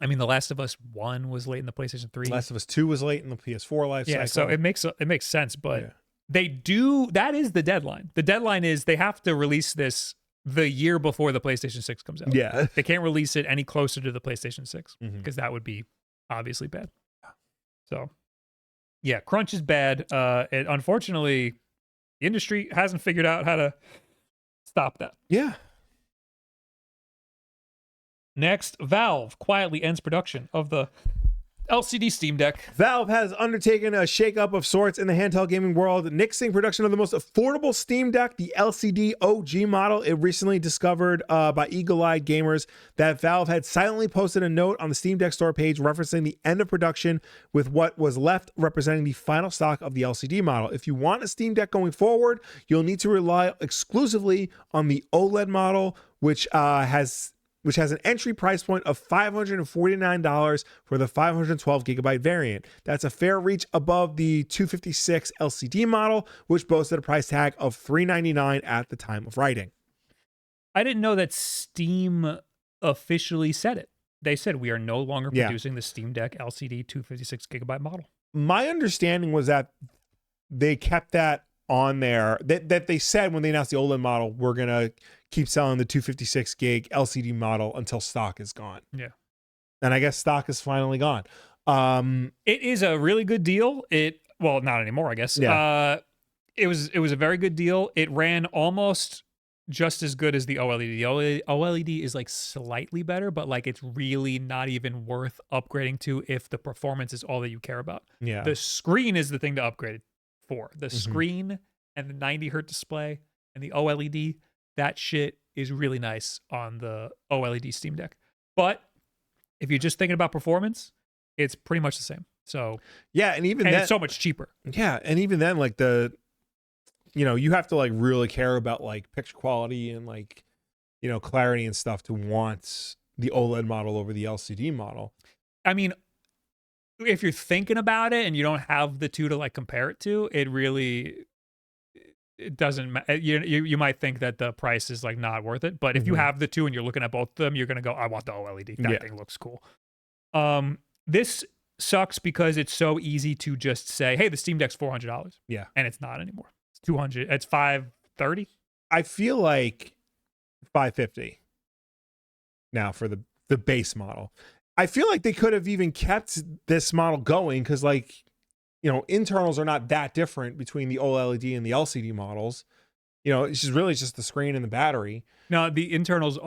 I mean, The Last of Us 1 was late in the PlayStation 3. Last of Us 2 was late in the PS4 life cycle. Yeah, so it makes sense, but that is the deadline. The deadline is they have to release this the year before the PlayStation 6 comes out. Yeah. They can't release it any closer to the PlayStation 6 because Mm-hmm. that would be obviously bad. So, yeah, crunch is bad. Unfortunately, the industry hasn't figured out how to stop that. Yeah. Next, Valve quietly ends production of the LCD Steam Deck. Valve has undertaken a shakeup of sorts in the handheld gaming world, nixing production of the most affordable Steam Deck, the LCD OG model. It recently discovered by eagle-eyed gamers that Valve had silently posted a note on the Steam Deck store page referencing the end of production, with what was left representing the final stock of the LCD model. If you want a Steam Deck going forward, you'll need to rely exclusively on the OLED model, which has an entry price point of $549 for the 512 gigabyte variant. That's a fair reach above the 256 LCD model, which boasted a price tag of $399 at the time of writing. I didn't know that Steam officially said it. They said we are no longer producing the Steam Deck LCD 256 gigabyte model. My understanding was that they kept that on there, that they said when they announced the OLED model, we're going to keep selling the 256 gig LCD model until stock is gone. Yeah. And I guess stock is finally gone. It is a really good deal. Well, not anymore, I guess. Yeah. It was a very good deal. It ran almost just as good as the OLED. The OLED is like slightly better, but like it's really not even worth upgrading to if the performance is all that you care about. Yeah. The screen is the thing to upgrade for. The screen and the 90 hertz display and the OLED, that shit is really nice on the OLED Steam Deck. But if you're just thinking about performance, it's pretty much the same. So yeah, and then it's so much cheaper. Yeah, and even then, like you have to like really care about like picture quality and like clarity and stuff to want the OLED model over the LCD model. I mean, if you're thinking about it and you don't have the two to like compare it to, it doesn't matter. You might think that the price is like not worth it, but if you have the two and you're looking at both of them, you're gonna go, I want the OLED. That thing looks cool. This sucks because it's so easy to just say, hey, the Steam Deck's $400. Yeah, and it's not anymore. It's $200. It's $530. I feel like $550 now for the base model. I feel like they could have even kept this model going because internals are not that different between the OLED and the LCD models. It's just really just the screen and the battery. No, the internals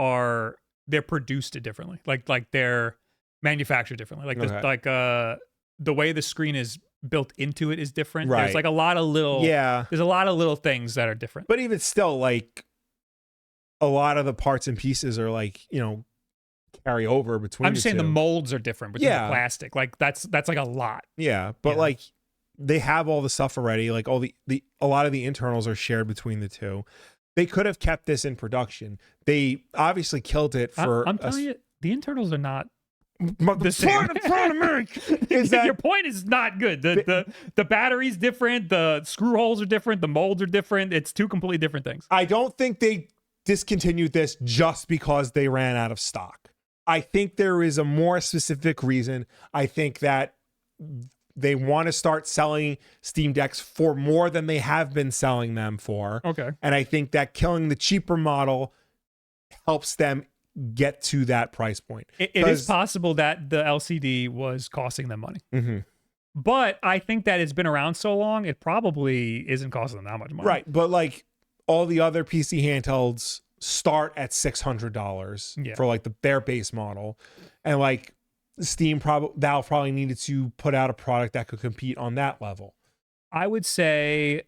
they're produced differently. Like they're manufactured differently. The way the screen is built into it is different. Right. There's like a lot of little there's a lot of little things that are different. But even still, like a lot of the parts and pieces are like, carry over between. I'm just saying the molds are different between the plastic. Like that's like a lot. Yeah, but like they have all the stuff already. Like a lot of the internals are shared between the two. They could have kept this in production. They obviously killed it for. I'm telling you, the internals are not. The point I'm trying to make is that your point is not good. The battery's different. The screw holes are different. The molds are different. It's two completely different things. I don't think they discontinued this just because they ran out of stock. I think there is a more specific reason. I think that they want to start selling Steam Decks for more than they have been selling them for. Okay. And I think that killing the cheaper model helps them get to that price point. It is possible that the LCD was costing them money. Mm-hmm. But I think that it's been around so long, it probably isn't costing them that much money. Right. But like all the other PC handhelds start at $600 for like their base model, and like Valve probably needed to put out a product that could compete on that level. I would say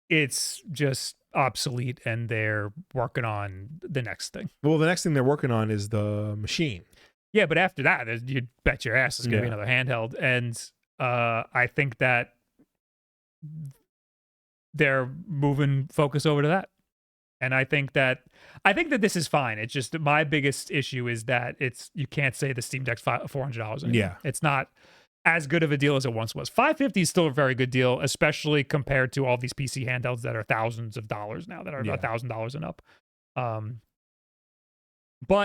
it's just obsolete and they're working on the next thing. Well, the next thing they're working on is the machine. Yeah, but after that, you'd bet your ass it's going to be another handheld. And I think that they're moving focus over to that. And I think that this is fine. It's just my biggest issue is that you can't say the Steam Deck's $400 anymore. Yeah. It's not as good of a deal as it once was. $550 is still a very good deal, especially compared to all these PC handhelds that are thousands of dollars now, that are $1,000 and up. But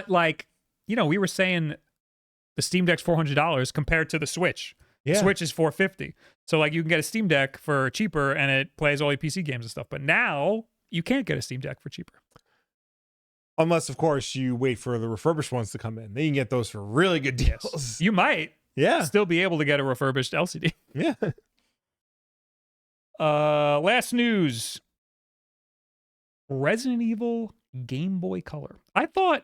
like, we were saying the Steam Deck's $400 compared to the Switch. Yeah. Switch is $450. So like you can get a Steam Deck for cheaper and it plays all your PC games and stuff. But now you can't get a Steam Deck for cheaper. Unless, of course, you wait for the refurbished ones to come in. Then you can get those for really good deals. Yes. You might still be able to get a refurbished LCD. Yeah. Last news. Resident Evil Game Boy Color. I thought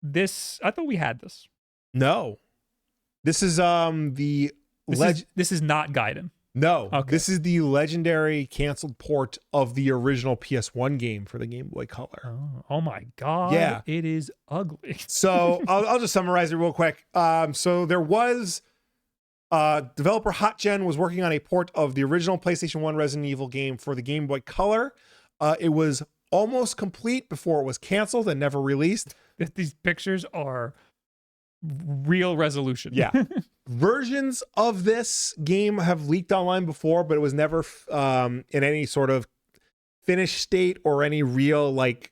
we had this. No. This is this is not Gaiden. No. Okay. This is the legendary canceled port of the original PS1 game for the Game Boy Color. Oh my god. Yeah. It is ugly. So I'll just summarize it real quick. So there was developer HotGen was working on a port of the original PlayStation 1 Resident Evil game for the Game Boy Color. It was almost complete before it was canceled and never released. These pictures are real resolution. Yeah. Versions of this game have leaked online before, but it was never in any sort of finished state or any real like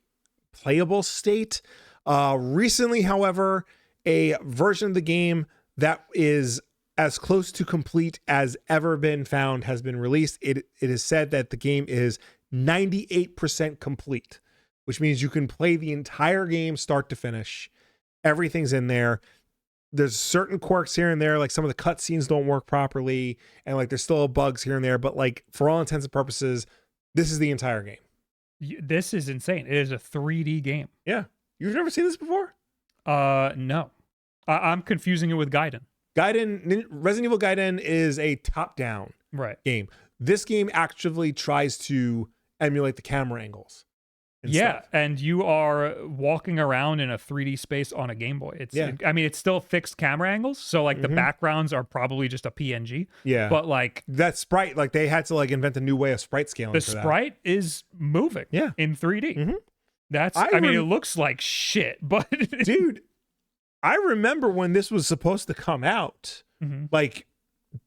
playable state. Recently, however, a version of the game that is as close to complete as ever been found has been released. It is said that the game is 98% complete, which means you can play the entire game start to finish. Everything's in there. There's certain quirks here and there, like some of the cutscenes don't work properly, and like there's still bugs here and there, but like for all intents and purposes, this is the entire game. This is insane. It is a 3D game. Yeah. You've never seen this before? No. I'm confusing it with Gaiden. Resident Evil Gaiden is a top-down game. This game actively tries to emulate the camera angles. Yeah, and you are walking around in a 3D space on a Game Boy. It's still fixed camera angles, so like the backgrounds are probably just a PNG. Yeah, but like that sprite, like they had to like invent a new way of sprite scaling. The sprite is moving. Yeah, in 3D. Mm-hmm. It looks like shit, but dude, I remember when this was supposed to come out, like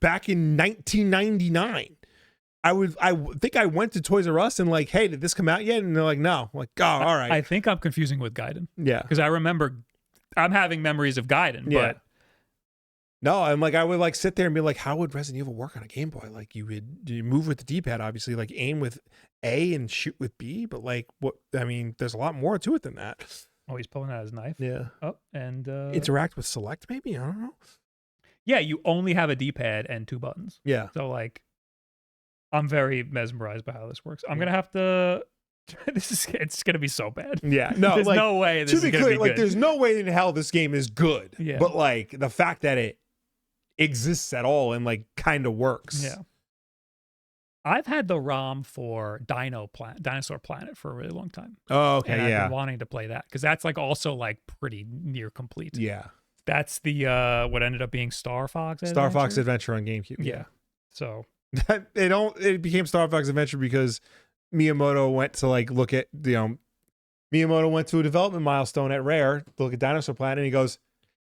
back in 1999. I think I went to Toys R Us and like, hey, did this come out yet? And they're like, no. I'm like, oh, all right. I think I'm confusing with Gaiden. Yeah. Because I remember I'm having memories of Gaiden, but no, I'm like, I would like sit there and be like, how would Resident Evil work on a Game Boy? Like you move with the D-pad, obviously, like aim with A and shoot with B, but like what there's a lot more to it than that. Oh, he's pulling out his knife. Yeah. Oh, and interact with select, maybe? I don't know. Yeah, you only have a D-pad and 2 buttons. Yeah. So like I'm very mesmerized by how this works. I'm gonna have to. It's gonna be so bad. Yeah, no, there's no way. This is gonna be good. There's no way in hell this game is good. Yeah. But like the fact that it exists at all and like kind of works. Yeah. I've had the ROM for Dinosaur Planet for a really long time. Oh, okay, and yeah. I've been wanting to play that because that's like also like pretty near complete. Yeah. That's the what ended up being Star Fox Adventure? Fox Adventure on GameCube. Yeah. So it became Star Fox Adventure because Miyamoto went to like look at Miyamoto went to a development milestone at Rare to look at Dinosaur Planet and he goes,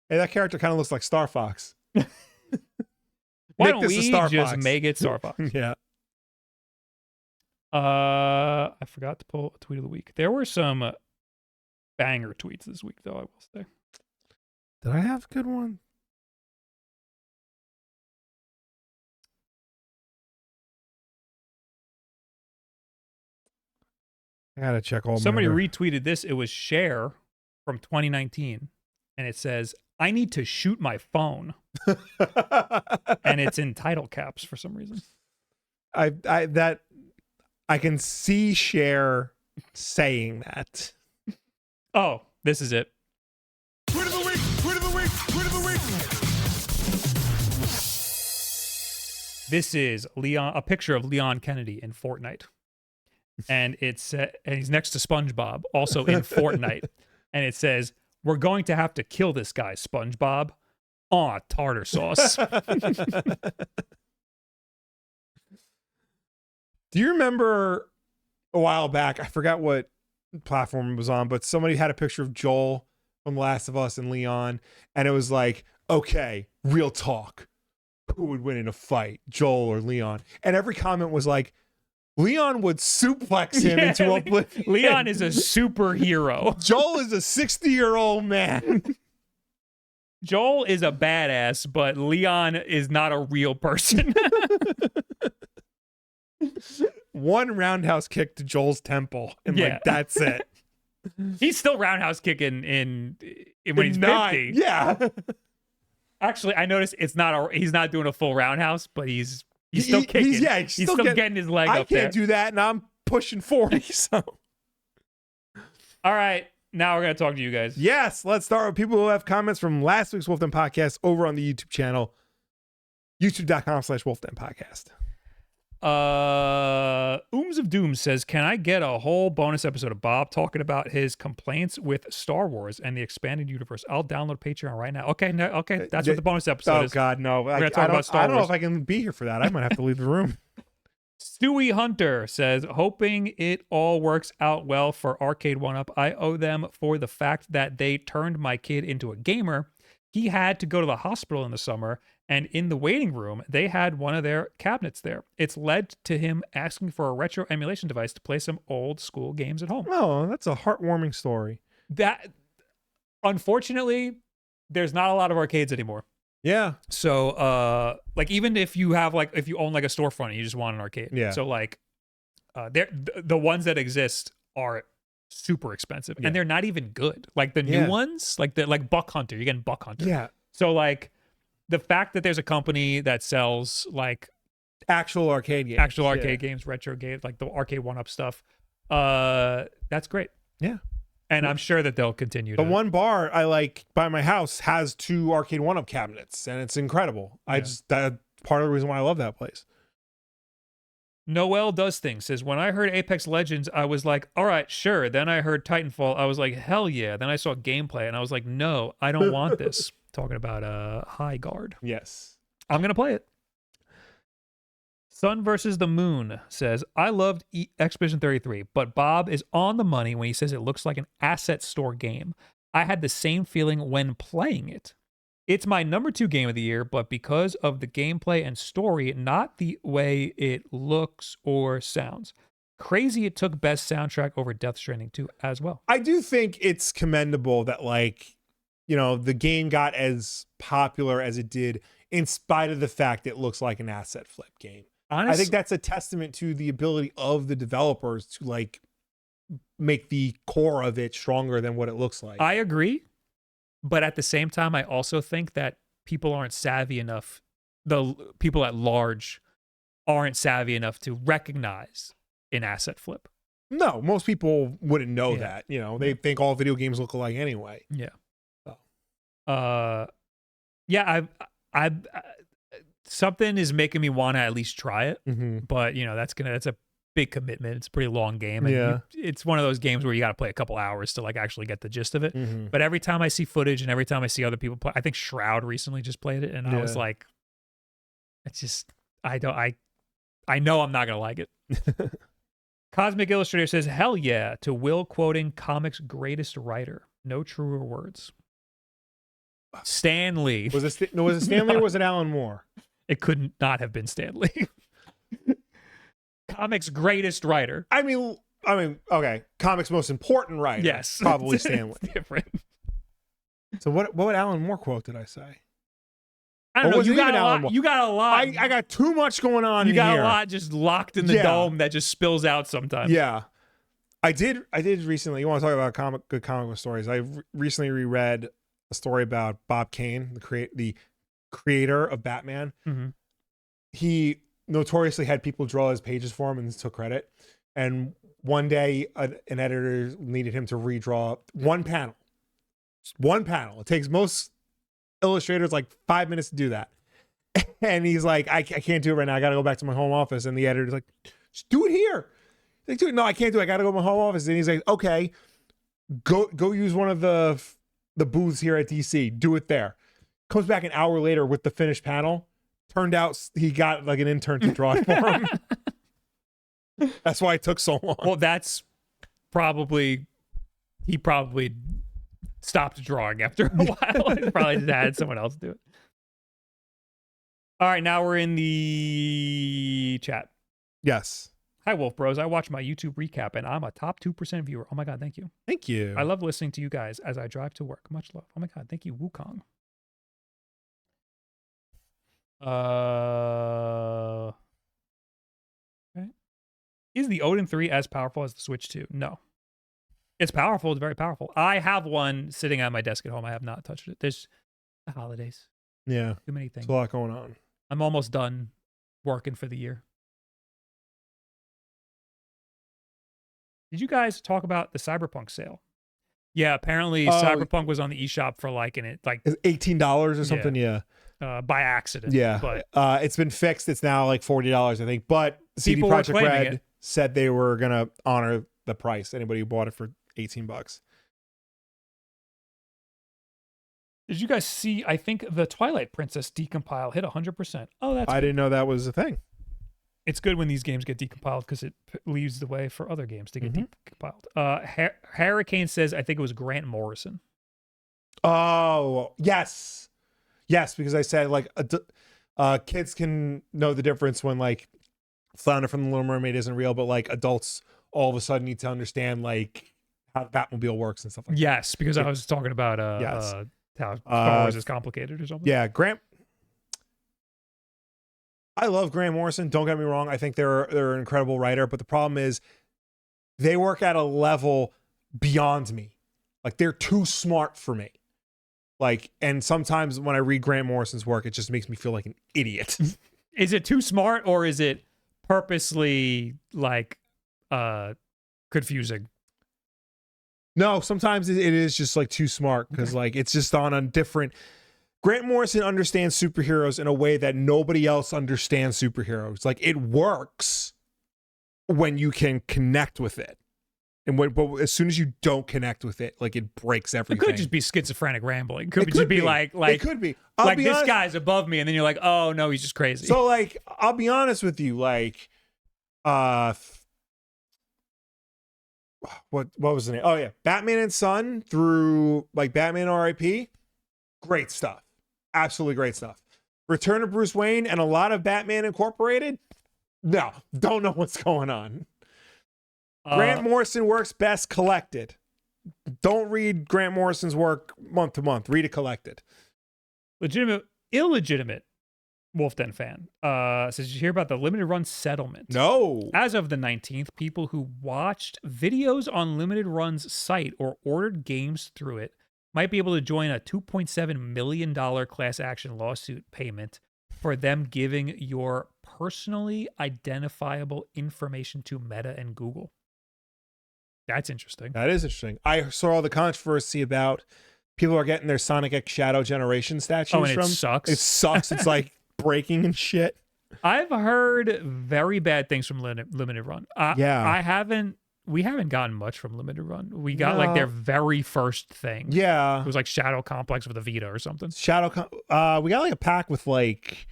hey, that character kind of looks like Star Fox. Why don't we just make it Star Fox? Yeah. I forgot to pull a tweet of the week. There were some banger tweets this week, though, I will say. Did I have a good one? I gotta check all. Somebody retweeted this. It was Cher from 2019, and it says, "I need to shoot my phone," and it's in title caps for some reason. I can see Cher saying that. Oh, this is it. Tweet of the week! Tweet of the week! Tweet of the week! This is a picture of Leon Kennedy in Fortnite. And it's and he's next to SpongeBob, also in Fortnite. And it says, "We're going to have to kill this guy, SpongeBob. Aw, tartar sauce." Do you remember a while back, I forgot what platform it was on, but somebody had a picture of Joel from The Last of Us and Leon, and it was like, okay, real talk. Who would win in a fight, Joel or Leon? And every comment was like, Leon would suplex him into oblivion. Leon is a superhero. Joel is a 60-year-old man. Joel is a badass, but Leon is not a real person. One roundhouse kick to Joel's temple, and like that's it. He's still roundhouse kicking when he's 50. Yeah. Actually, I noticed he's not doing a full roundhouse, but he's still kicking. He's still getting his leg up there. I can't do that, and I'm pushing 40. So, all right, now we're gonna talk to you guys. Yes, let's start with people who have comments from last week's Wulff Den podcast over on the YouTube channel, youtube.com/Wulff Den podcast. Ooms of Doom says, can I get a whole bonus episode of Bob talking about his complaints with Star Wars and the expanded universe? I'll download Patreon right now. Okay, that's what the bonus episode is. Oh God, no! We're gonna talk about Star Wars. I don't know if I can be here for that. I might have to leave the room. Stewie Hunter says, hoping it all works out well for Arcade 1UP. I owe them for the fact that they turned my kid into a gamer. He had to go to the hospital in the summer, and in the waiting room, they had one of their cabinets there. It's led to him asking for a retro emulation device to play some old school games at home. Oh, that's a heartwarming story. That, unfortunately, there's not a lot of arcades anymore. Yeah. So, like, even if you have, like, if you own, like, a storefront and you just want an arcade. Yeah. So, like, the ones that exist are super expensive, and they're not even good. Like, the new ones, like Buck Hunter, you're getting Buck Hunter. Yeah. So, like, the fact that there's a company that sells, like, actual arcade games, retro games, like the Arcade 1UP stuff, that's great. Yeah. And I'm sure that they'll continue. The one bar I like by my house has 2 Arcade 1UP cabinets, and it's incredible. That's part of the reason why I love that place. Noel Does Things says, when I heard Apex Legends, I was like, all right, sure. Then I heard Titanfall. I was like, hell yeah. Then I saw gameplay, and I was like, no, I don't want this. Talking about High Guard. Yes. I'm going to play it. Sun versus the Moon says, I loved Expedition 33, but Bob is on the money when he says it looks like an asset store game. I had the same feeling when playing it. It's my number 2 game of the year, but because of the gameplay and story, not the way it looks or sounds. Crazy it took best soundtrack over Death Stranding 2 as well. I do think it's commendable that, like, you know, the game got as popular as it did in spite of the fact it looks like an asset flip game. I think that's a testament to the ability of the developers to, like, make the core of it stronger than what it looks like. I agree. But at the same time, I also think that people aren't savvy enough. The people at large aren't savvy enough to recognize an asset flip. No, most people wouldn't know that. You know, they think all video games look alike anyway. Yeah. So. I something is making me want to at least try it. Mm-hmm. But, you know, that's a big commitment. It's a pretty long game. And it's one of those games where you got to play a couple hours to, like, actually get the gist of it. Mm-hmm. But every time I see footage and every time I see other people play, I think Shroud recently just played it, and I was like, it's just, I know I'm not going to like it. Cosmic Illustrator says, hell yeah, to Will quoting comics' greatest writer. No truer words. Stan Lee. Was it Stan Lee or was it Alan Moore? It could not have been Stan Lee. Comics' greatest writer. I mean, okay. Comics' most important writer. Yes. Probably Stan Lee. It's different. So what Alan Moore quote did I say? I don't know. You got a lot. I got too much going on. You got a lot just locked in the dome that just spills out sometimes. Yeah. I did recently. You want to talk about good comic book stories? I recently reread a story about Bob Kane, the creator of Batman. Mm-hmm. He notoriously had people draw his pages for him and took credit. And one day, an editor needed him to redraw one panel. It takes most illustrators like 5 minutes to do that. And he's like, I can't do it right now. I got to go back to my home office. And the editor's like, just do it here. He's like, no, I can't do it. I got to go to my home office. And he's like, okay, go use one of the booths here at DC. Do it there. Comes back an hour later with the finished panel. Turned out he got like an intern to draw it for him. That's why it took so long. Well, he probably stopped drawing after a while and probably just had someone else do it. All right, now we're in the chat. Yes. Hi, Wolf Bros. I watch my YouTube recap, and I'm a top 2% viewer. Oh my god, thank you. Thank you. I love listening to you guys as I drive to work. Much love. Oh my god, thank you, Wukong. Okay. Is the Odin 3 as powerful as the Switch 2? No. It's powerful. It's very powerful. I have one sitting on my desk at home. I have not touched it. There's the holidays. Yeah. Too many things. There's a lot going on. I'm almost done working for the year. Did you guys talk about the Cyberpunk sale? Yeah, apparently Cyberpunk was on the eShop for like $18 or something. Yeah. By accident. Yeah. But it's been fixed. It's now like $40, I think. But CD People were Projekt claiming Red it. said they were gonna honor the price. Anybody who bought it for $18. did you guys see? I think the Twilight Princess decompile hit 100%. Oh, that's I didn't know that was a thing. It's good when these games get decompiled because it leaves the way for other games to get decompiled. Hurricane says, I think it was Grant Morrison. Oh, yes. Yes, because I said like kids can know the difference when like Flounder from the Little Mermaid isn't real, but like adults all of a sudden need to understand like how the Batmobile works and stuff like that. Yes, because I was talking about how Star Wars is complicated or something. Yeah, I love Grant Morrison. Don't get me wrong. I think they're an incredible writer, but the problem is they work at a level beyond me. Like they're too smart for me. Like, and sometimes when I read Grant Morrison's work, it just makes me feel like an idiot. Is it too smart or is it purposely like confusing? No, sometimes it is just like too smart because like it's just on a different. Grant Morrison understands superheroes in a way that nobody else understands superheroes. Like it works when you can connect with it, and but as soon as you don't connect with it, like it breaks everything. It could just be schizophrenic rambling. Could just be like it could be like this guy's above me, and then you're like, oh no, he's just crazy. So like, I'll be honest with you, like, what was the name? Oh yeah, Batman and Son through like Batman R.I.P. Great stuff. Absolutely great stuff. Return of Bruce Wayne and a lot of Batman Incorporated. No, don't know what's going on. Grant Morrison works best collected. Don't read Grant Morrison's work month to month. Read it collected. Illegitimate Wulff Den fan says, did you hear about the limited run settlement? No. As of the 19th, people who watched videos on Limited Run's site or ordered games through it might be able to join a $2.7 million class action lawsuit payment for them giving your personally identifiable information to Meta and Google. That's interesting. That is interesting. I saw the controversy about people are getting their Sonic X Shadow Generation statues and from. It sucks. It sucks. It's like breaking and shit. I've heard very bad things from Limited Run. We haven't gotten much from Limited Run. We got like their very first thing. Yeah. It was like Shadow Complex with a Vita or something. We got like a pack with like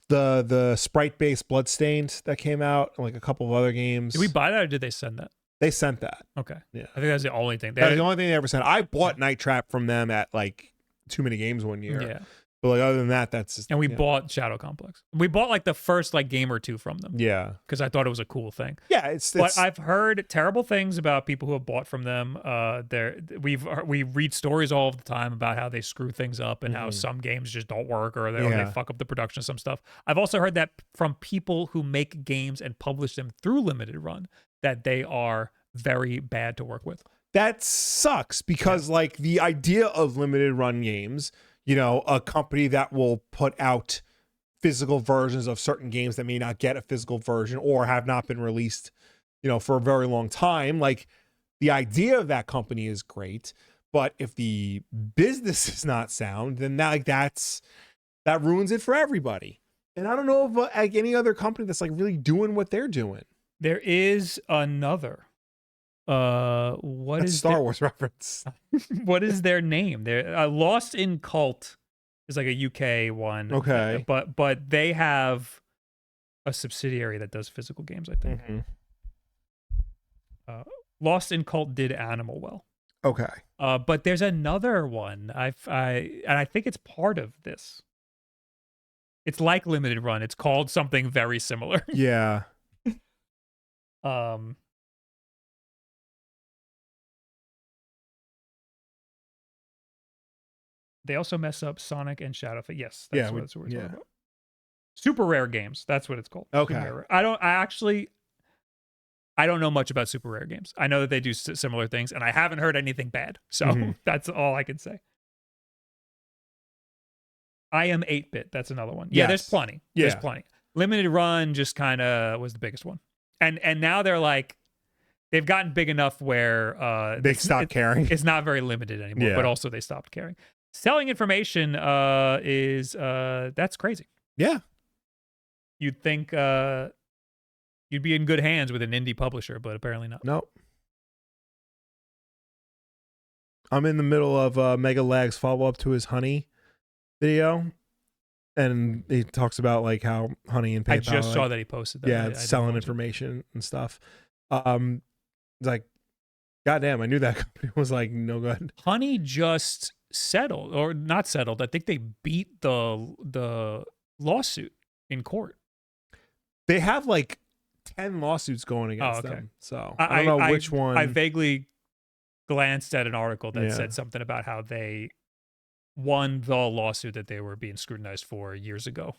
the sprite-based Bloodstained that came out, and like a couple of other games. Did we buy that or did they send that? They sent that. Okay. Yeah. I think that's the only thing. That's the only thing they ever sent. I bought Night Trap from them at like Too Many Games one year. Yeah. But like other than that, that's just, and we bought Shadow Complex. We bought like the first like game or two from them. Yeah. Because I thought it was a cool thing. Yeah, but I've heard terrible things about people who have bought from them. We read stories all the time about how they screw things up and how some games just don't work or they fuck up the production of some stuff. I've also heard that from people who make games and publish them through Limited Run that they are very bad to work with. That sucks because like the idea of Limited Run games, you know, a company that will put out physical versions of certain games that may not get a physical version or have not been released, you know, for a very long time. Like the idea of that company is great, but if the business is not sound, then that ruins it for everybody. And I don't know of like any other company that's like really doing what they're doing. There is another. That's Star Wars reference. What is their name? They're Lost in Cult is like a UK one. Okay, but they have a subsidiary that does physical games, I think. Lost in Cult did Animal Well. Okay, but there's another one. I think it's part of this. It's like Limited Run. It's called something very similar. Yeah. They also mess up Sonic and Shadowfell. Yes, that's what we're talking yeah. about. Super rare games. That's what it's called. Okay. Super rare. I don't know much about super rare games. I know that they do similar things, and I haven't heard anything bad. So that's all I can say. I am 8-bit. That's another one. Yeah, there's plenty. There's plenty. Limited Run just kind of was the biggest one. And now they're like, they've gotten big enough where they stopped caring. It's not very limited anymore, but also they stopped caring. Selling information is that's crazy. Yeah. You'd think you'd be in good hands with an indie publisher, but apparently not. Nope. I'm in the middle of Mega Lag's follow-up to his Honey video, and he talks about like how Honey and PayPal. I just saw that he posted that. Yeah, selling information and stuff. It's like, goddamn, I knew that company was like no good. Honey just settled, or not settled. I think they beat the lawsuit in court. They have like 10 lawsuits going against them. So I don't know which one. I vaguely glanced at an article that said something about how they won the lawsuit that they were being scrutinized for years ago.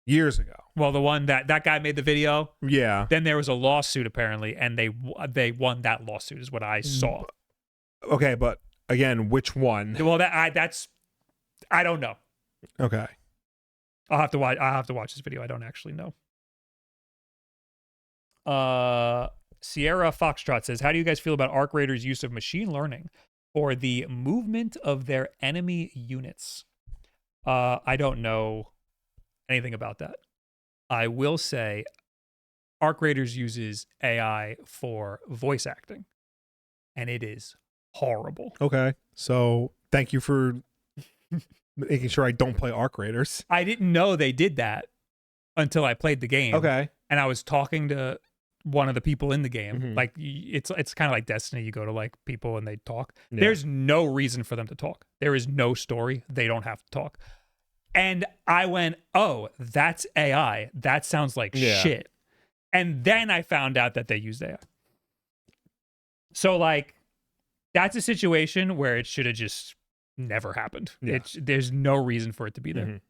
Years ago. Well, the one that guy made the video. Yeah. Then there was a lawsuit apparently, and they won that lawsuit is what I saw. Okay, but again, which one? Well, I don't know. Okay. I'll have to watch this video. I don't actually know. Sierra Foxtrot says, how do you guys feel about Arc Raiders' use of machine learning for the movement of their enemy units? I don't know anything about that. I will say Arc Raiders uses AI for voice acting, and it is horrible. Okay. So thank you for making sure I don't play Arc Raiders. I didn't know they did that until I played the game. Okay. And I was talking to one of the people in the game. Like it's kind of like Destiny. You go to like people and they talk. Yeah. There's no reason for them to talk. There is no story. They don't have to talk. And I went, oh, that's AI. That sounds like shit. And then I found out that they used AI. So like, that's a situation where it should have just never happened. Yeah. There's no reason for it to be there.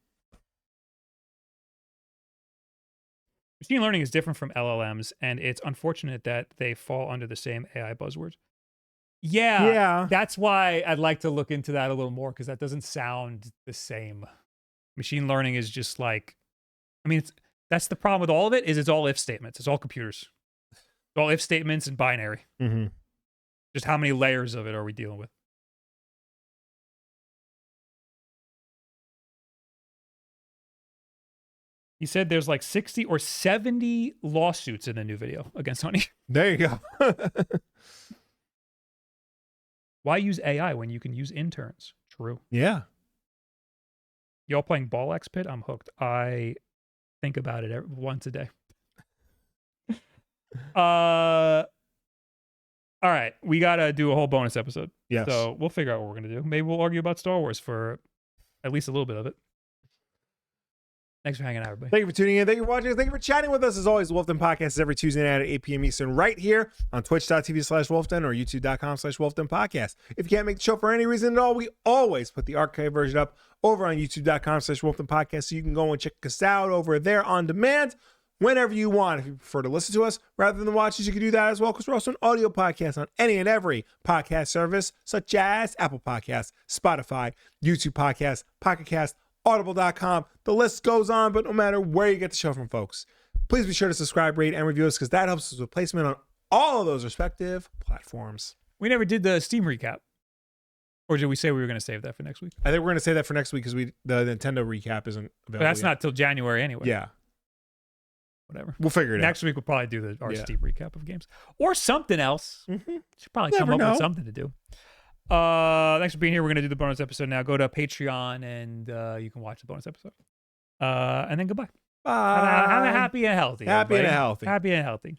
Machine learning is different from LLMs, and it's unfortunate that they fall under the same AI buzzwords. Yeah. That's why I'd like to look into that a little more, because that doesn't sound the same. Machine learning is just like, I mean, that's the problem with all of it, is it's all if statements. It's all computers. It's all if statements and binary. Just how many layers of it are we dealing with? He said there's like 60 or 70 lawsuits in the new video against Honey. There you go. Why use AI when you can use interns? True. Yeah. Y'all playing Ball X Pit? I'm hooked. I think about it once a day. All right. We got to do a whole bonus episode. Yes. So we'll figure out what we're going to do. Maybe we'll argue about Star Wars for at least a little bit of it. Thanks for hanging out, everybody. Thank you for tuning in. Thank you for watching. Thank you for chatting with us. As always, Wulff Den Podcast is every Tuesday night at 8 p.m. Eastern, right here on twitch.tv/WulffDen or youtube.com/Wulff Den Podcast. If you can't make the show for any reason at all, we always put the archive version up over on youtube.com/Wulff Den Podcast, so you can go and check us out over there on demand whenever you want. If you prefer to listen to us rather than watch us, you can do that as well, because we're also an audio podcast on any and every podcast service, such as Apple Podcasts, Spotify, YouTube Podcasts, Pocket Cast, Audible.com. The list goes on, but no matter where you get the show from, folks, please be sure to subscribe, rate, and review us, because that helps us with placement on all of those respective platforms. We never did the Steam recap. Or did we say we were going to save that for next week? I think we're going to save that for next week, because the Nintendo recap isn't available. But that's not till January anyway. Yeah. Whatever. We'll figure it out. Next week we'll probably do our Steam recap of games. Or something else. Should probably come up with something to do. Thanks for being here. We're gonna do the bonus episode now. Go to Patreon and you can watch the bonus episode. And then goodbye. Bye. Have a happy and healthy. Happy and healthy. Happy and healthy.